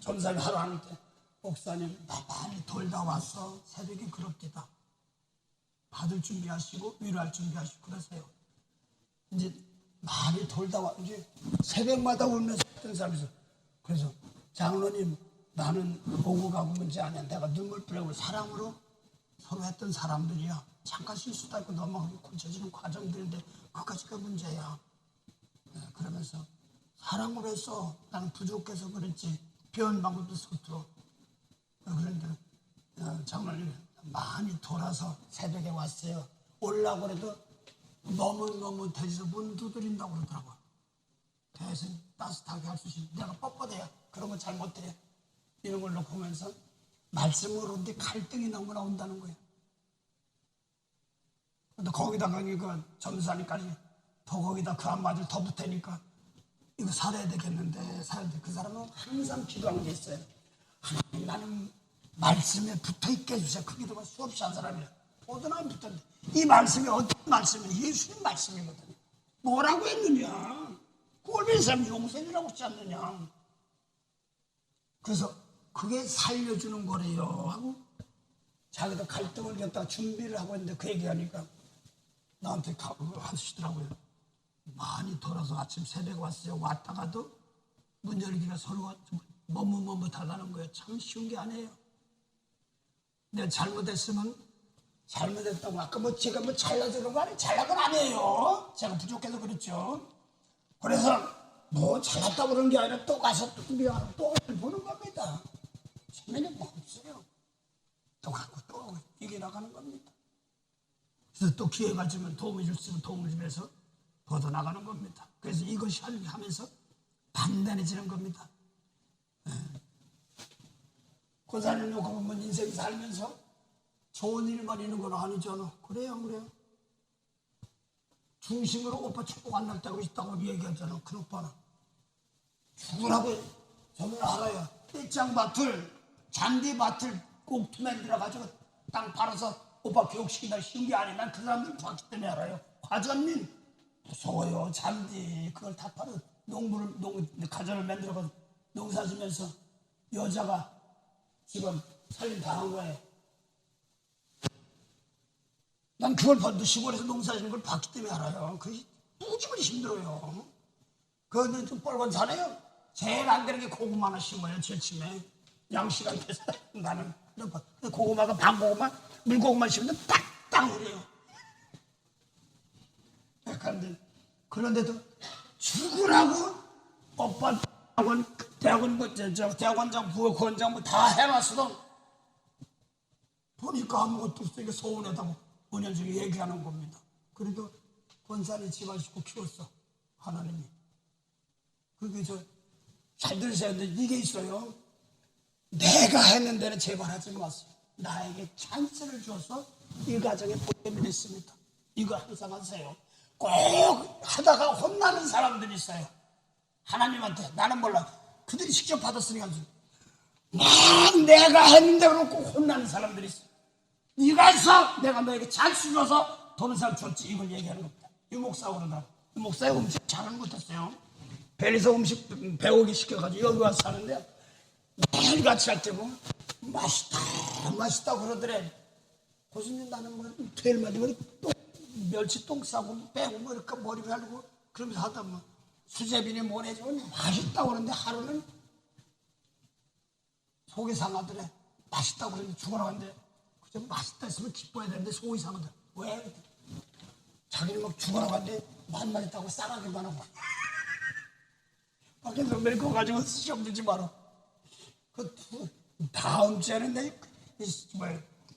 전사를 하러 하는데 목사님 나 많이 돌다 왔어. 새벽에 그럽디다. 받을 준비하시고 위로할 준비하시고 그러세요. 이제 많이 돌다 와 이제 새벽마다 울면서 했던 사람이서 그래서 장로님 나는 오고 가고 문제 아니야. 내가 눈물 뿌리고 사랑으로 서로 했던 사람들이야. 잠깐 실수도 있고 넘어가고 고쳐지는 과정들인데 그것까지가 문제야. 그러면서 사랑으로 해서 나는 부족해서 그랬지 배운 방법도 서툴어. 그런데 장로님 많이 돌아서 새벽에 왔어요. 오려고 해도 너무 대지서 문 두드린다고 그러더라고요. 대신 따뜻하게 할 수 있으면 내가 뻣뻣해요. 그런 거 잘 못해요. 이런 걸 놓고 보면서 말씀으로 오는데 갈등이 너무 나온다는 거예요. 근데 거기다가 그 점사니까지 더 거기다 그 한마디를 더 붙으니까 이거 살아야 되겠는데 그 사람은 항상 기도한 게 있어요. 하나님 나는 말씀에 붙어있게 해주세요. 그 기도가 수없이 한 사람이에요. 모든 안 붙었는데 이 말씀이 어떤 말씀이에요? 예수님 말씀이거든요. 뭐라고 했느냐? 꼴빈 사람 용서해주라고 했지 않느냐? 그래서 그게 살려주는 거래요 하고 자기도 갈등을 겪다가 준비를 하고 있는데 그 얘기하니까 나한테 하시더라고요. 많이 돌아서 아침 새벽에 왔어요. 왔다가도 문 열기가 서로가 머뭇머뭇하다는 거예요. 참 쉬운 게 아니에요. 내가 잘못했으면 잘못했다고 아까 제가 잘나서 그런 거 아니에요. 잘난 건 아니에요. 제가 부족해서 그렇죠. 그래서 잘났다고 그러는 게 아니라 또 가서 또 미안하고 또 보는 겁니다. 처음에는 없어요. 또 갖고 또 이겨나가는 겁니다. 그래서 또 기회가 주면 도움을 줄 수 있으면 도움을 주면서 걷어나가는 겁니다. 그래서 이것이 하면서 단단해지는 겁니다. 고사를 놓고 보면 인생 살면서 좋은 일만 있는 건 아니잖아. 그래요. 중심으로 오빠 축복 안 났다고 있다고 얘기하잖아. 큰 오빠는. 죽으라고 저는 알아요. 떼짱밭을 잔디밭을 꼭 투맨들어가지고 땅 팔아서 오빠 교육시킨다 쉬운 게 아니야. 난 그 사람들 봤기 때문에 알아요. 과전민 무서워요. 잔디 그걸 다 팔아 가전을 만들어서 농사 지면서 여자가 지금 살림 당한 거예요. 난 그걸 봐도 시골에서 농사 짓는 걸 봤기 때문에 알아요. 그게 무지무지 힘들어요. 그거는 좀 뻘건사네요. 제일 안 되는 게 고구마 하나 심어요. 제침에 양식한테서 나는 고구마가 밤고구마 물고구마 심으면 딱딱 오래요. 그런데도 죽으라고 오빠 대학원장 부원장 다 해놨어도 보니까 아무것도 없으니까 서운하다고 은연중에 얘기하는 겁니다. 그래도 권사님 집안 식구 키웠어. 하나님이. 그게 잘 들으셔야 되는데 이게 있어요. 내가 했는 데는 제발 하지 마세요. 나에게 찬스를 줘서 이 가정에 보탬이 됐습니다. 이거 항상 하세요. 꼭 하다가 혼나는 사람들이 있어요. 하나님한테. 나는 몰라. 그들이 직접 받았으니까 막 내가 했는데 그러고 꼭 혼나는 사람들이 있어요. 네가 해서 내가 너에게 찬스 줘서 도는 사람 줬지. 이걸 얘기하는 겁니다. 유목사 그러더라고. 유목사가 음식 잘은 못했어요. 벨에서 음식 배우기 시켜가지고 여기 와서 사는데 매일 같이 할 때 보면 맛있다 그러더래. 고수님 나는 토요일마다 또 멸치 똥 싸고 빼고 이렇게 머리 갈고 그러면서 하다 수제비니 뭐네 좀 맛있다고 그러는데 하루는 속이 상하더래. 맛있다고 그러는데 죽어라 하는데 그저 맛있다 했으면 기뻐해야 되는데 속이 상하더래. 왜? 자기는 막 죽어라 하는데 맛만 있다고 싸가기만 하고 밖에서 멜거 가지고 시험 들지 마라. 다음 주에는 내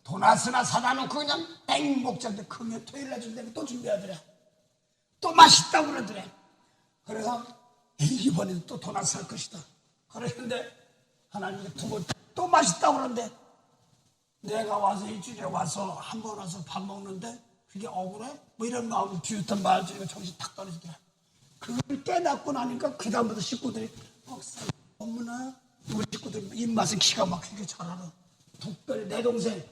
도나스나 사다 놓고 그냥 땡 먹자는데 금요 토요일 날 준다면 또 준비하더래. 또 맛있다고 그러더래. 그래서 이번에는 또 도나스 할 것이다. 그러는데 하나님이 두 번 또 맛있다고 그러는데 내가 와서 일주일에 와서 한 번 와서 밥 먹는데 그게 억울해? 이런 마음이 비웃던 말 중에 정신 탁 떨어지더래. 그걸 깨닫고 나니까 그 다음부터 식구들이 어머나 우리 식구들 입맛은 기가 막히게 잘 알아. 특별히 내 동생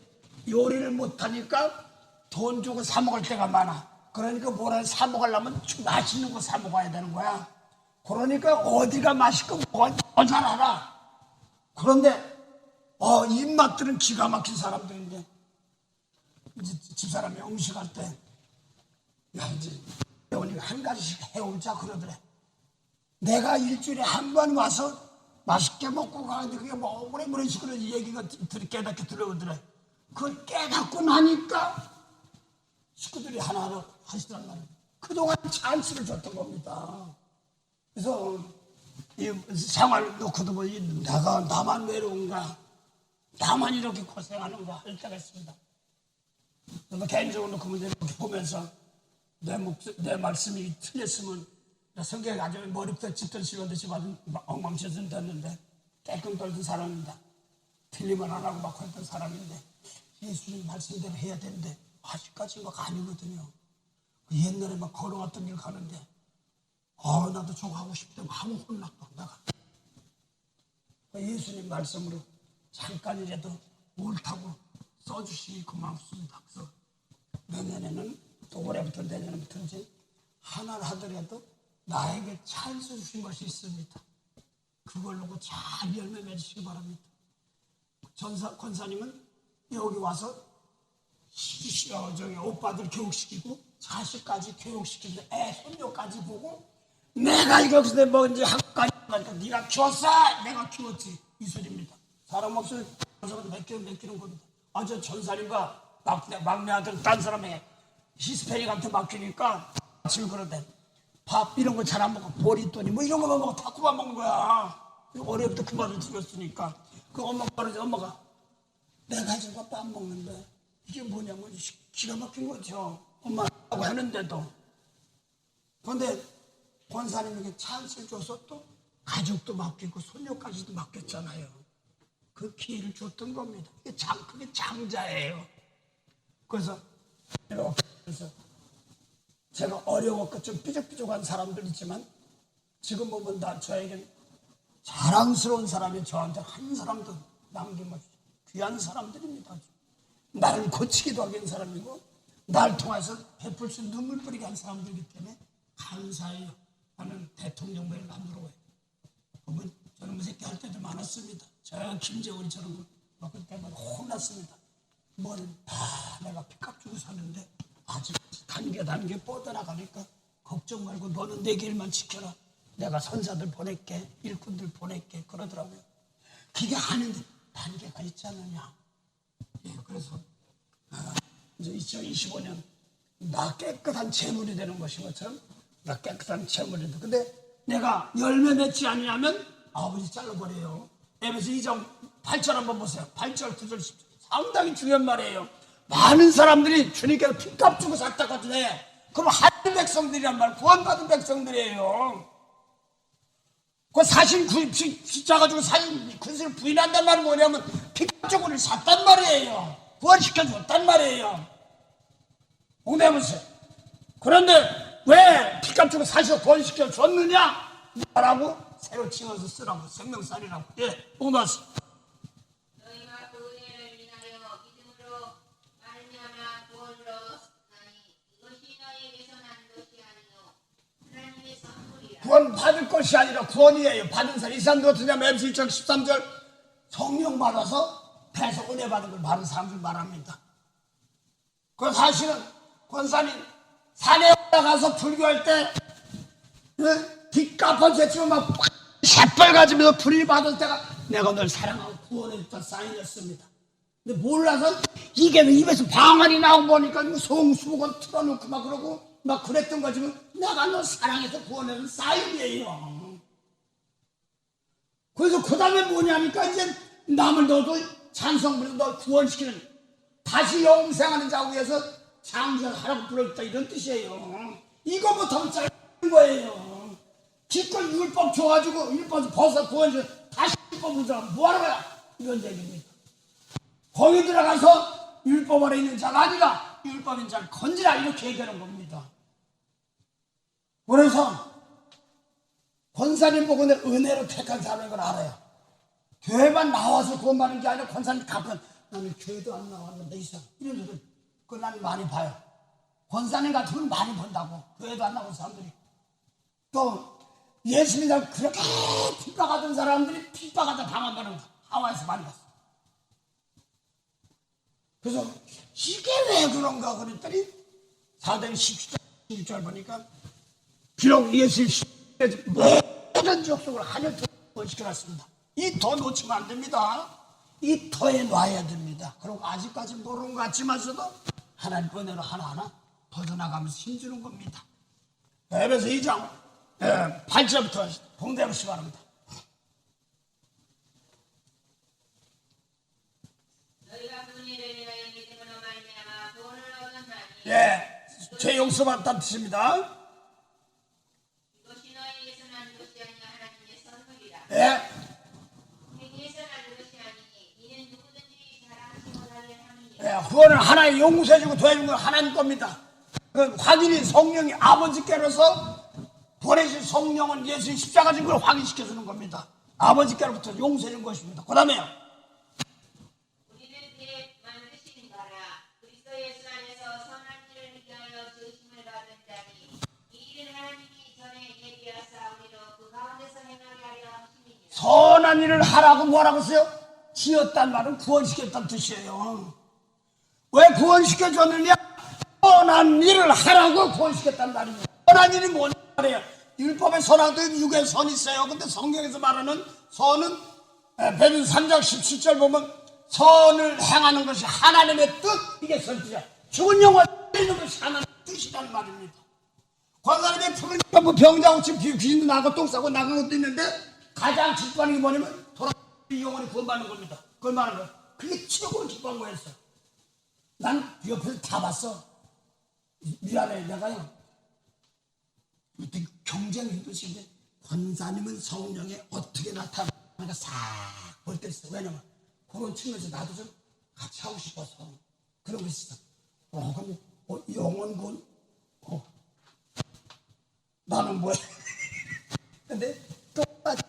요리를 못하니까 돈 주고 사 먹을 때가 많아. 그러니까 뭐라 사 먹으려면 맛있는 거 사 먹어야 되는 거야. 그러니까 어디가 맛있고 뭐가 더 잘 알아. 그런데 입맛들은 기가 막힌 사람들인데 집사람이 음식할 때 야 이제 우리가 한 가지씩 해오자 그러더래. 내가 일주일에 한 번 와서 맛있게 먹고 가는데 그게 뭐 억울해 그런 식으로 얘기가 깨닫게 들어오더래. 그걸 깨닫고 나니까 식구들이 하나하나 하시단 말이에요. 그동안 찬스를 줬던 겁니다. 그래서 이 생활을 놓고도 보니 나만 외로운가, 나만 이렇게 고생하는가 할 때가 있습니다. 그래서 개인적으로 놓고 이렇게 보면서 내 말씀이 틀렸으면 성경에 아주 머리부터 짚던 시간듯이 받은 엉망진창 됐는데 깨끔 떨던 사람입니다. 틀리면 안 하고 막 했던 사람인데 예수님 말씀대로 해야 되는데 아직까지 막 아니거든요. 옛날에 막 걸어왔던 길 가는데 나도 저거 하고 싶대 하고 혼났다 내가. 예수님 말씀으로 잠깐이라도 옳다고 써주시니 고맙습니다. 그래서 내년에는 또 올해부터 내년부터인지 하나를 하더라도 나에게 찬스 주신 것이 있습니다. 그걸 놓고 잘 열매 맺으시기 바랍니다. 권사님은 여기 와서 오빠들 교육시키고 자식까지 교육시키고 애 손녀까지 보고 내가 이거 뭔지 한까지 그러니까 네가 키웠어? 내가 키웠지. 이 소리입니다. 사람 몫을 맡기는 겁니다. 저 전사님과 막내 아들 딴 사람에게 히스패닉한테 맡기니까 아침에 그러대. 밥 이런 거 잘 안 먹어. 보리또니 뭐 이런 거만 먹어. 다 구워 먹는 거야. 어려부터 그 말을 들었으니까. 그 엄마가 그러지. 엄마가 내가 지금 밥 먹는데 이게 뭐냐면 기가 막힌 거죠. 엄마라고 하는데도. 그런데 권사님에게 찬스를 줘서 또 가족도 맡기고 손녀까지도 맡겼잖아요. 그 기회를 줬던 겁니다. 그게 장자예요. 그래서 제가 어려웠고 좀 삐죽삐죽한 사람들이지만 지금 보면 다 저에겐 자랑스러운 사람이 저한테 한 사람도 남김없이 귀한 사람들입니다. 나를 고치기도 하는 사람이고 날 통해서 베풀 수 눈물 뿌리게 한 사람들이기 때문에 감사해요. 나는 대통령을 만들어요. 보면 저런 새끼 할 때도 많았습니다. 저 김재원이 저런 거 먹을 때마다 혼났습니다. 뭐는 다 내가 핏값 주고 사는데 아직 단계 뻗어나가니까 걱정 말고 너는 내 길만 지켜라. 내가 선사들 보낼게, 일꾼들 보낼게 그러더라고요. 그게 아닌데 단계가 있지 않느냐. 예, 그래서 이제 2025년 나 깨끗한 재물이 되는 것인 것처럼 나 깨끗한 재물이 돼. 근데 내가 열매 맺지 않으면 아버지 잘라버려요. 에베소 2장 8절 한번 보세요. 8절, 9절, 10절. 상당히 중요한 말이에요. 많은 사람들이 주님께서 핏값 주고 샀다고 하더래. 그럼 하늘 백성들이란 말, 구원받은 백성들이에요. 그 사실 빚져가지고 사실 그것을 부인한단 말은 뭐냐면 핏값 주고 우리를 샀단 말이에요. 구원시켜줬단 말이에요. 옹대하면서. 그런데 왜 핏값 주고 사셔 구원시켜줬느냐? 뭐라고? 새로 칭해서 쓰라고. 생명살이라고. 예, 옹대하세요. 너희가 그 은혜를 인하여 믿음으로 말미암아 구원을 얻었나니 이것이 너희에게서 난 것이 아니요 하나님의 선물이라. 구원 받을 것이 아니라 구원이에요. 받은 사람. 이 사람도 어떻게 하면 에베소 1장 13절 성령 받아서 배서 은혜 받은 걸 받은 사람들 말합니다. 그 사실은 권사님 산에 올라가서 불교할 때 빚 갚아 제치면 막 새빨가지면서 불이 받을 때가 내가 널 사랑하고 구원해줬다 사인이었습니다. 근데 몰라서 이게 입에서 방언이 나오고 보니까 성수목은 틀어놓고 막 그러고 막 그랬던 거지만 내가 너 사랑해서 구원해준 사인이에요. 그래서 그 다음에 뭐냐니까 이제 남을 너도 찬성부에서 널 구원시키는 다시 영생하는 자고 위해서 장사하라고 불렀다 이런 뜻이에요. 이거 못하면 짜는 거예요. 기껏 율법 줘가지고 율법 벗어 구원시켜 다시 율법을 줘 뭐하는 거야 이런 얘기입니다. 거기 들어가서 율법 아래 있는 자가 아니라 율법인 자를 건지라 이렇게 얘기하는 겁니다. 그래서 권사님 보고 내 은혜로 택한 사람인 걸 알아요. 교회만 나와서 구원받는 게 아니라 권사님 갚은 나는 교회도 안 나왔는데 이상 이런 소리 그걸 난 많이 봐요. 권사님 같은 건 많이 본다고 교회도 안 나온 사람들이 또 예수님을 그렇게 핍박하던 사람들이 핍박하다 당한다는 거 하와이에서 많이 봤어. 그래서 이게 왜 그런가 그랬더니 사도행 17절 보니까 비록 예수님 모든 족속을 하늘 터에 시켜놨습니다. 이 터 놓치면 안 됩니다. 이 터에 놔야 됩니다. 그리고 아직까지 모르는 것 같지만서도 하나님 은혜로 하나하나 벗어나가면서 힘주는 겁니다. 에베소 2장 8절부터 봉대하시기 바랍니다. 너희가 그 은혜를 인하여 믿음으로 말미암아 구원을 얻었나니 예, 죄 용서받다는 뜻입니다. 이것이 너희에게서 난 것이 아니라 하나님의 선물이라. 예, 행위에서 난 것이 아니니 이는 누구든지 자랑하지 못하게 함이니라. 예, 구원을 하나의 용서해주고 도와주는 건 하나님 겁니다. 그 확인이 성령이 아버지께로서 보내신 성령은 예수의 십자가 진 걸 확인시켜주는 겁니다. 아버지께로부터 용서해준 것입니다. 그 다음에요. 우리는 그의 만드신 바라 그리스도 예수 안에서 선한 일을 위하여 지으심을 받은 자니 이 일은 하나님이 전에 예비하사 우리로 그 가운데서 행하게 하려 하심이니라. 선한 일을 하라고 뭐라고 했어요? 지었단 말은 구원시켰다는 뜻이에요. 왜 구원시켜줬느냐? 선한 일을 하라고 구원시켰단 말이에요. 선한 일이 뭔 말이에요? 율법의 선하도 육의 선이 있어요. 근데 성경에서 말하는 선은 베드로 3장 17절 보면 선을 행하는 것이 하나님의 뜻, 이게 선이죠. 죽은 영혼을 살리는 것이 하나님의 뜻이라는 말입니다. 권사님의 푸른 뭐 병자고 지금 귀신도 나고 똥 싸고 나간 것도 있는데 가장 기뻐하는 게 뭐냐면 돌아가신 영혼이 구원받는 겁니다. 그걸 말하는 거예요. 그게 최고로 기뻐한 거였어. 난 옆에서 다 봤어. 미안해, 내가요. 어떤 경쟁이 뜻인데 권사님은 성령에 어떻게 나타나는가 싹 볼 때 있어. 왜냐면 그런 측면에서 나도 좀 같이 하고 싶어서 그런 거 있어. 그럼 영혼군 나는 뭐야? 근데 똑같이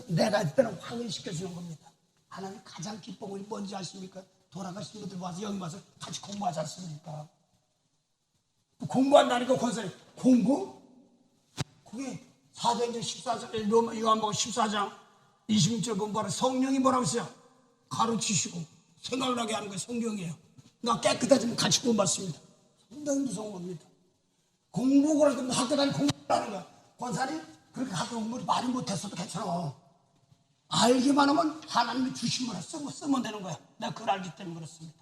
내가 이때는 확인시켜주는 겁니다. 하나님 가장 기쁜 것이 뭔지 아십니까? 돌아가신 분들 와서 여기 와서 같이 공부하지 않습니까? 공부한다니까 권사님 공부? 그게 사도행전 14장 요한복음 14장 26절 공부하라. 성령이 뭐라고 했어요? 가르치시고 생각나게 하는 게 성경이에요. 나 깨끗해지면 같이 공부받습니다. 상당히 무서운 겁니다. 공부를 하면 학교 다니고 공부하는 거야. 권사님 그렇게 학교 공부를 많이 못했어도 괜찮아. 알기만 하면 하나님이 주신 거라 쓰면 되는 거야. 내가 그걸 알기 때문에 그렇습니다.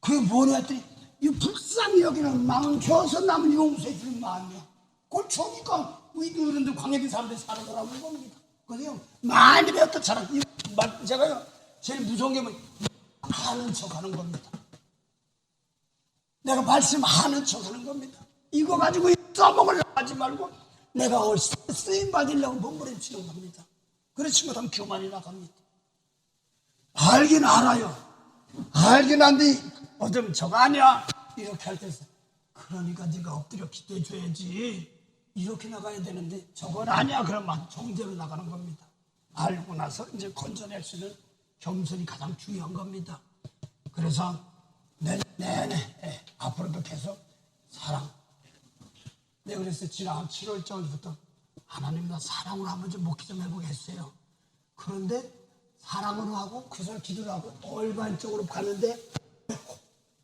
그게 뭐냐 했더니 이 불쌍히 여기는 마음 줘서 남을 용서해 주는 마음이야. 그걸 주니까 우리 어른들 광야된 사람들이 살아더라는 겁니다. 그래서 많이 배웠다 잘한. 제가요 제일 무서운 게 뭐냐, 아는 척 하는 겁니다. 내가 말씀하는 척 하는 겁니다. 이거 가지고 써먹으려고 하지 말고 내가 쓰임 받으려고 몸부림치는 겁니다. 그렇지 못하면 교만이 나갑니다. 알긴 알아요. 알긴 한데 어쩌면 저거 아니야 이렇게 할 때서 그러니까 네가 엎드려 기도해 줘야지 이렇게 나가야 되는데 저건 아니야 그러면 정죄로 나가는 겁니다. 알고 나서 이제 건져낼 수 있는 겸손이 가장 중요한 겁니다. 그래서 네네 앞으로도 계속 사랑. 내가 그래서 지난 7월 전부터 하나님 나 사랑으로 한번 좀 목기 좀 해보겠어요. 그런데 사랑으로 하고 그래서 기도를 하고 일반적으로 가는데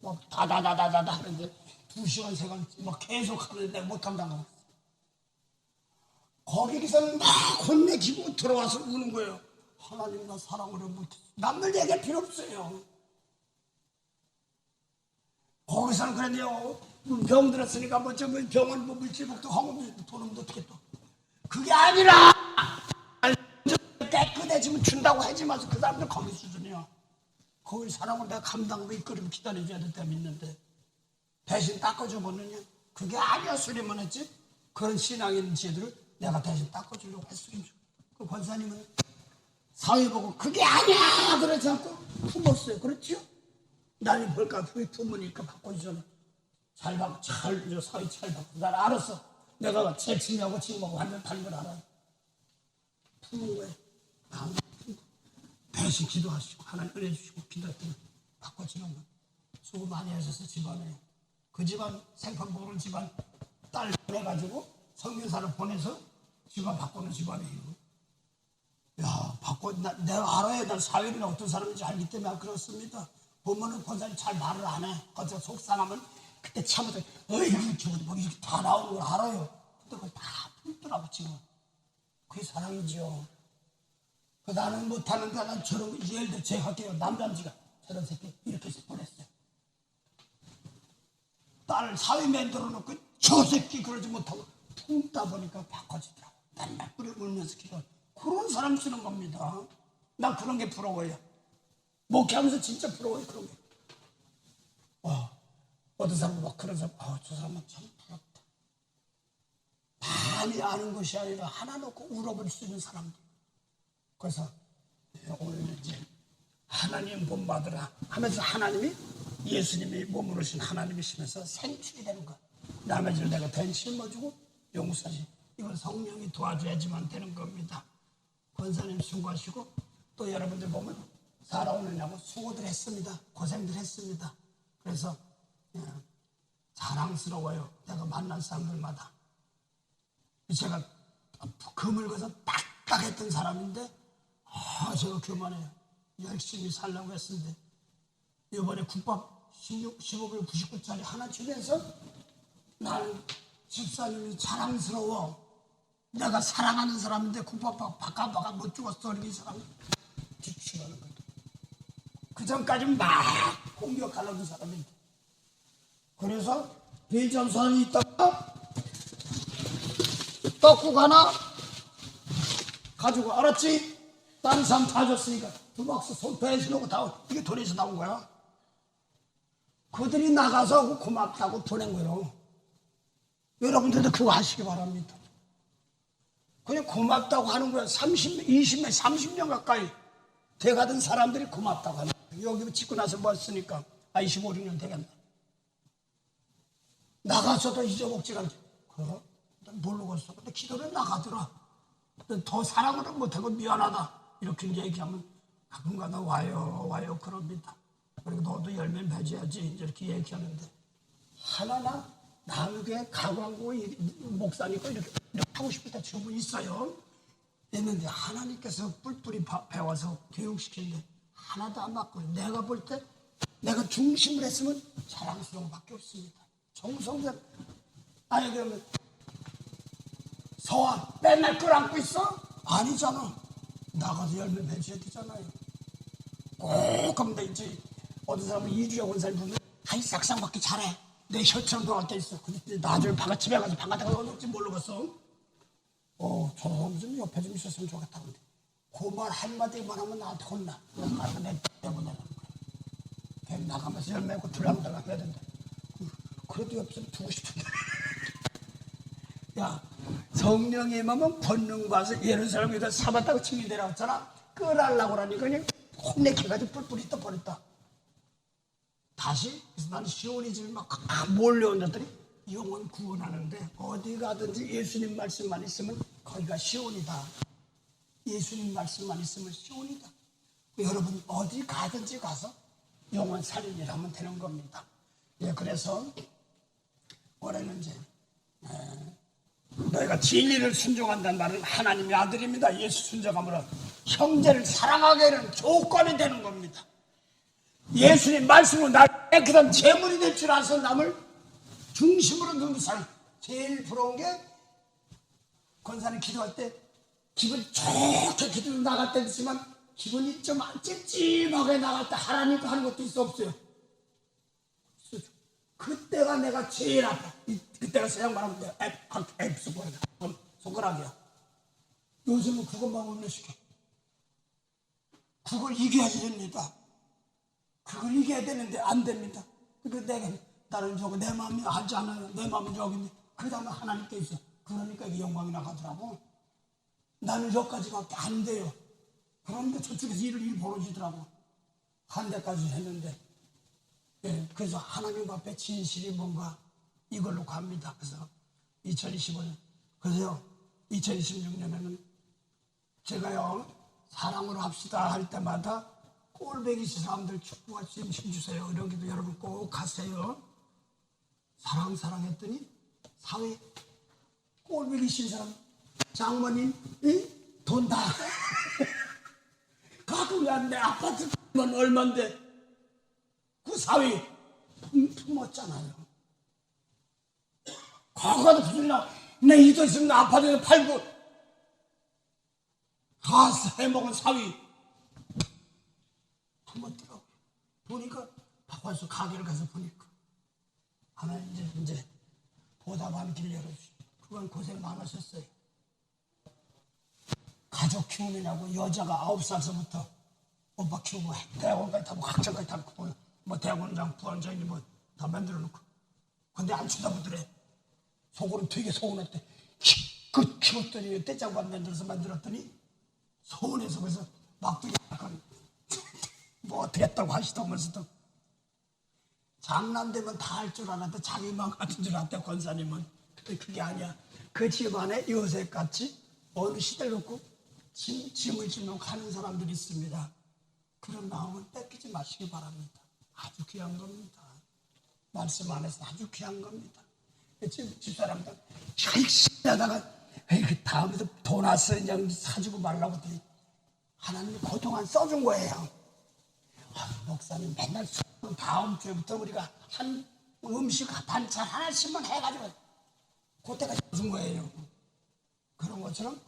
막 다다다다다다 하는데 2시간 3시간 막 계속 하는데 내가 못한다는 거야. 거기서는 막 혼내키고 들어와서 우는 거예요. 하나님 나 사랑으로 못했어. 남들 얘기할 필요 없어요. 거기서는 그랬네요. 병 들었으니까 뭐 병원 뭐 물질복도 하면 돈은 어떻게 또 그게 아니라 깨끗해지면 준다고 하지 마서 그 사람들 거기 수준이야. 거기 사람을 내가 감당하고 이끌고 기다려줘야 될 때가 있는데 대신 닦아줘 보느냐 그게 아니야. 수리만 했지. 그런 신앙 있는 지혜들을 내가 대신 닦아주려고 했으면 그 권사님은 사회 보고 그게 아니야 그러지 않고 품었어요. 그렇지요? 나는 볼까 품으니까 바꿔주잖아. 잘 받고 사회 잘 받고 날 알았어. 내가 재침하고 지금하고 완전 다른 걸 알아요. 품은 거예요. 대신 기도하시고 하나님 은혜 주시고 기도했더니 바꿔주는 거예요. 수고 많이 하셔서 집안에 그 집안 생판 모르는 집안 딸 보내가지고 성교사를 보내서 집안 바꾸는 집안이에요. 야 내가 알아야 난 사회는 어떤 사람인지 알기 때문에 그렇습니다. 보면은 권사님 잘 말을 안 해. 어쩌 속상하면 그때 참으면 이렇게 뭐 이렇게 다 나오는 걸 알아요. 근데 그걸 다 품더라고 지금. 그게 사랑이죠. 나는 못하는데 난 저런 예를 들어 제가 할게요. 남자지가 저런 새끼 이렇게 해서 보냈어요. 딸을 사회 만들어 놓고 저 새끼 그러지 못하고 품다 보니까 바꿔지더라고. 맨날 뿌려 물면서 기도. 그런 사람 쓰는 겁니다. 난 그런 게 부러워요. 목회하면서 진짜 부러워요. 그런 게. 어떤 사람은 막 그런 사람, 저 사람은 참 부럽다. 많이 아는 것이 아니라 하나 놓고 울어버릴 수 있는 사람들. 그래서 오늘 이제 하나님 본 받으라 하면서 하나님이 예수님이 몸으로 오신 하나님이시면서 생출이 되는 거야. 나머지를 내가 된 짊어주고 용서하시. 이건 성령이 도와줘야지만 되는 겁니다. 권사님 수고하시고 또 여러분들 보면 살아오느냐고 수고들 했습니다. 고생들 했습니다. 그래서 자랑스러워요. 내가 만난 사람들마다. 제가 금을 거서 딱딱했던 사람인데 제가 교만해요. 열심히 살려고 했는데 이번에 국밥 15불 99짜리 하나 주면서 나는 집사님이 자랑스러워. 내가 사랑하는 사람인데 바깥 못 죽었어. 이 사람 뒤치라는 거야. 그 전까지 막 공격하려는 사람인데. 그래서 비전선이 있다가 떡국 하나 가지고, 알았지? 다른 사람 다 줬으니까 두 박스 손배에서 놓고 다 이게 돈에서 나온 거야. 그들이 나가서 고맙다고 보낸 거예요. 여러분들도 그거 하시기 바랍니다. 그냥 고맙다고 하는 거야. 20년, 30년 가까이 돼가던 사람들이 고맙다고 하는 거야. 여기 짓고 나서 뭐 했으니까 25, 6년 되겠나. 나가서도 잊어먹지가 않지. 그래? 모르겠어. 근데 기도를 나가더라. 더 사랑을 못하고 미안하다. 이렇게 얘기하면 가끔가다 와요. 그럽니다. 그리고 너도 열매 맺어야지. 이렇게 얘기하는데, 하나나 남에게 가광고 목사니까 이렇게 하고 싶을 때 충분히 있어요. 있는데 하나님께서 뿔뿔이 배워서 교육시키는데 하나도 안 맞고, 내가 볼 때 내가 중심을 했으면 자랑스러운 밖에 없습니다. 정성전, 아니 그러면 서와 맨날 끌안고 있어? 아니잖아. 나가서 열매 맺어야 되잖아요. 꼭 하면 되지. 어떤 사람은 이주영 원사님 보면 아이 싹싹 먹기 잘해. 내 혈처럼 돌아갈 때 있어. 근데 나중에 집에 가서 바깥에 가서 어떨지 모르겠어. 저 사람 좀 옆에 좀 있었으면 좋겠다. 근데 그 말 한마디만 하면 나한테 혼나. 그래서 내가 내보내라는 거야. 나가면서 열매고 들락달락 해야 된다. 그래도 옆에서 두고 싶은데. 야, 성령이 임하면 권능 받아서 예루살렘에다 사봤다고 증인되라고 했잖아. 끌으려고 하니까 그냥 혼내켜가지고 뿔뿔이 떠버렸다. 다시, 그래서 나는 시온이 집에 막 몰려온 자들이 영혼 구원하는데, 어디 가든지 예수님 말씀만 있으면 거기가 시온이다. 예수님 말씀만 있으면 시온이다. 여러분 어디 가든지 가서 영혼 살리려 하면 되는 겁니다. 예, 그래서 올해는 이제 너희가 진리를 순종한다는 말은 하나님의 아들입니다. 예수 순종함으로 형제를 사랑하게 하는 조건이 되는 겁니다. 예수님 말씀으로 날 깨끗한 제물이 될 줄 알아서 남을 중심으로 누는 사람. 제일 부러운 게, 권사님 기도할 때 기분 좋게 기도 나갈 때 있지만 기분이 좀 찜찜하게 나갈 때 하나님과 하는 것도 있어, 없어요? 그때가 내가 제일 아파. 그때가 세상 말하면 손가락이야. 요즘은 그것만 올려시켜. 그걸 이겨야지 됩니다. 그걸 이겨야 되는데 안 됩니다. 그러니까 나는 저거 내 마음이 하지 않아요. 내 마음은 저기인데 그 다음에 하나님께 있어. 그러니까 이게 영광이 나가더라고. 나는 여기까지밖에 안 돼요. 그런데 저쪽에서 일이 벌어지더라고. 한 대까지 했는데. 예, 그래서 하나님 앞에 진실이 뭔가 이걸로 갑니다. 그래서 2025년, 그래서 2026년에는 제가요, 사랑으로 합시다 할 때마다 꼴배기 사람들 축복할 수 있는 힘 주세요. 이런 기도 여러분 꼭 하세요. 사랑했더니 사회 꼴배기 신 사람, 장모님 돈 다 가끔 내 아파트만 얼만데 그 사위 품었잖아요. 과거도 부들나 내 이도 있으면 아파트에서 팔고 다 해먹은 사위 품었더라고요. 보니까 바꿔서 가게를 가서 보니까 하나님 이제 보답하는 길 열어주시고, 그건 고생 많으셨어요. 가족 키우느냐고 여자가 9살서부터 오빠 키우고 대학원까지 타고 학점까지 타고 뭐 대학원장 부원장이 뭐 다 만들어 놓고, 근데 안 쳐다보더래. 속으로 되게 서운했대. 그 키웠더니 떼장반 만들었더니 서운해서, 그래서 막둥이 약간 뭐 어떻게 했다고 하시더면서도 장난되면 다 할 줄 알았는데 자기만 같은 줄 알았대. 권사님은. 근데 그게 아니야. 그 집안에 요셉같이 어느 시대를 놓고 짐을 짓는 가는 사람들이 있습니다. 그런 마음을 뺏기지 마시기 바랍니다. 아주 귀한 겁니다. 말씀 안에서 아주 귀한 겁니다. 집사람들 하다가 그 다음에도 돈 왔어 그냥 사주고 말라고 했더니 하나님이 그동안 써준 거예요. 목사님 맨날 다음 주에부터 우리가 한 음식 반찬 하나씩만 해가지고 그때가 써준 거예요. 그런 것처럼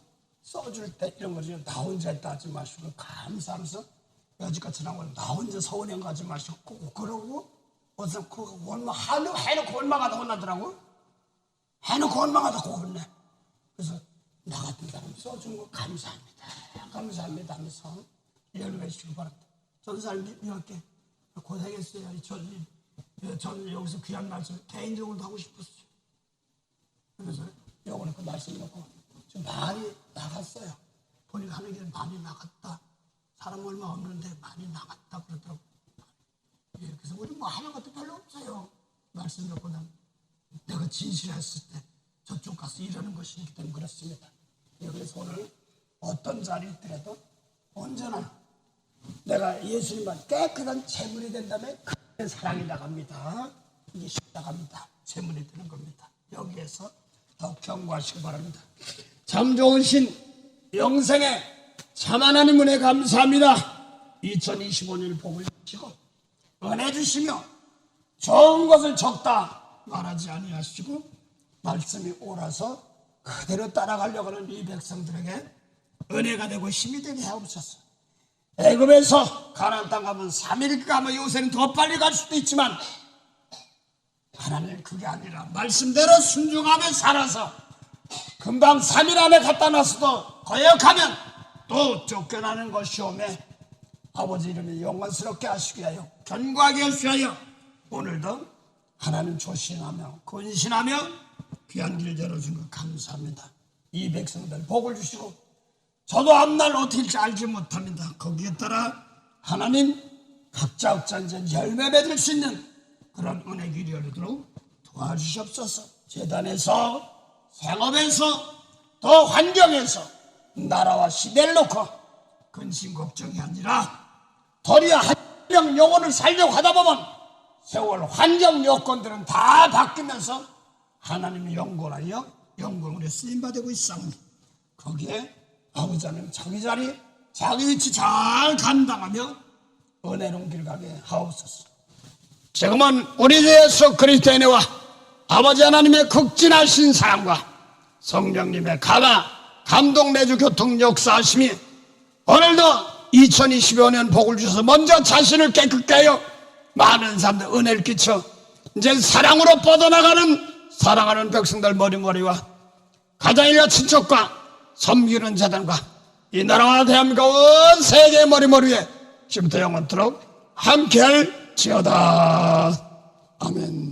써줄 때 이런 거지 나 혼자 했다 하지 마시고 감사하면서 여지껏 지난 걸 나 혼자 서운해 가지 마시고 꼭 그러고 어서 그 원망 해놓고 원망하다 혼나더라고. 해놓고 원망하다 꼭 혼내. 그래서 나 같은 사람 써준 거 감사합니다 하면서 열매시키고 바랍니다. 전사를 미워할게 고생했어요. 저는 여기서 귀한 말씀 개인적으로도 하고 싶었어요. 그래서 요번에 그 말씀 놓고 좀 많이 나갔어요. 본인이 하는 게 많이 나갔다. 사람 얼마 없는데 많이 나갔다 그러더라고요. 예, 그래서 우리 뭐 하는 것도 별로 없어요. 말씀 놓고 내가 진실했을 때 저쪽 가서 일하는 것이기 때문에 그렇습니다. 예, 그래서 오늘 어떤 자리에 있더라도 언제나 내가 예수님만 깨끗한 재물이 된다면 그 사랑이 나갑니다. 이게 나갑니다. 재물이 되는 겁니다. 여기에서 더 경고하시기 바랍니다. 참 좋으신 영생의 참 하나님 은혜 감사합니다. 2025년 복을 주시고 은혜 주시며 좋은 것을 적다 말하지 아니하시고 말씀이 옳아서 그대로 따라가려고 하는 이 백성들에게 은혜가 되고 힘이 되게 하옵소서. 애굽에서 가나안 땅 가면 3일 가면 요새는 더 빨리 갈 수도 있지만 하나님 그게 아니라 말씀대로 순종하며 살아서 금방 3일 안에 갖다 놨어도 거역하면 또 쫓겨나는 것이오매 아버지 이름에 영원스럽게 하시게 하여 견고하게 하시하여 오늘도 하나님 조신하며 근신하며 귀한 길 열어준 것 감사합니다. 이 백성들 복을 주시고 저도 앞날 어떻게 될지 알지 못합니다. 거기에 따라 하나님 각자 이제 열매 맺을 수 있는 그런 은혜 길이 열리도록 도와주시옵소서. 재단에서 생업에서 또 환경에서 나라와 시대를 놓고 근심 걱정이 아니라 도리어 한 명 영혼을 살려고 하다 보면 세월 환경 여건들은 다 바뀌면서 하나님의 영광하여 영광으로 쓰임받고 있사오니 거기에 아버지 하나님 자기 자리 자기 위치 잘 감당하며 은혜로운 길 가게 하옵소서. 지금은 우리 주 예수 그리스도의 은혜와 아버지 하나님의 극진하신 사랑과 성령님의 강화 감동 내주 교통 역사하심이 오늘도 2025년 복을 주셔서 먼저 자신을 깨끗게 하여 많은 사람들 은혜를 끼쳐 이제 사랑으로 뻗어나가는 사랑하는 백성들 머리머리와 가장일과 친척과 섬기는 재단과 이 나라와 대한민국 온 세계 머리머리에 지금부터 영원토록 함께할 지어다. 아멘.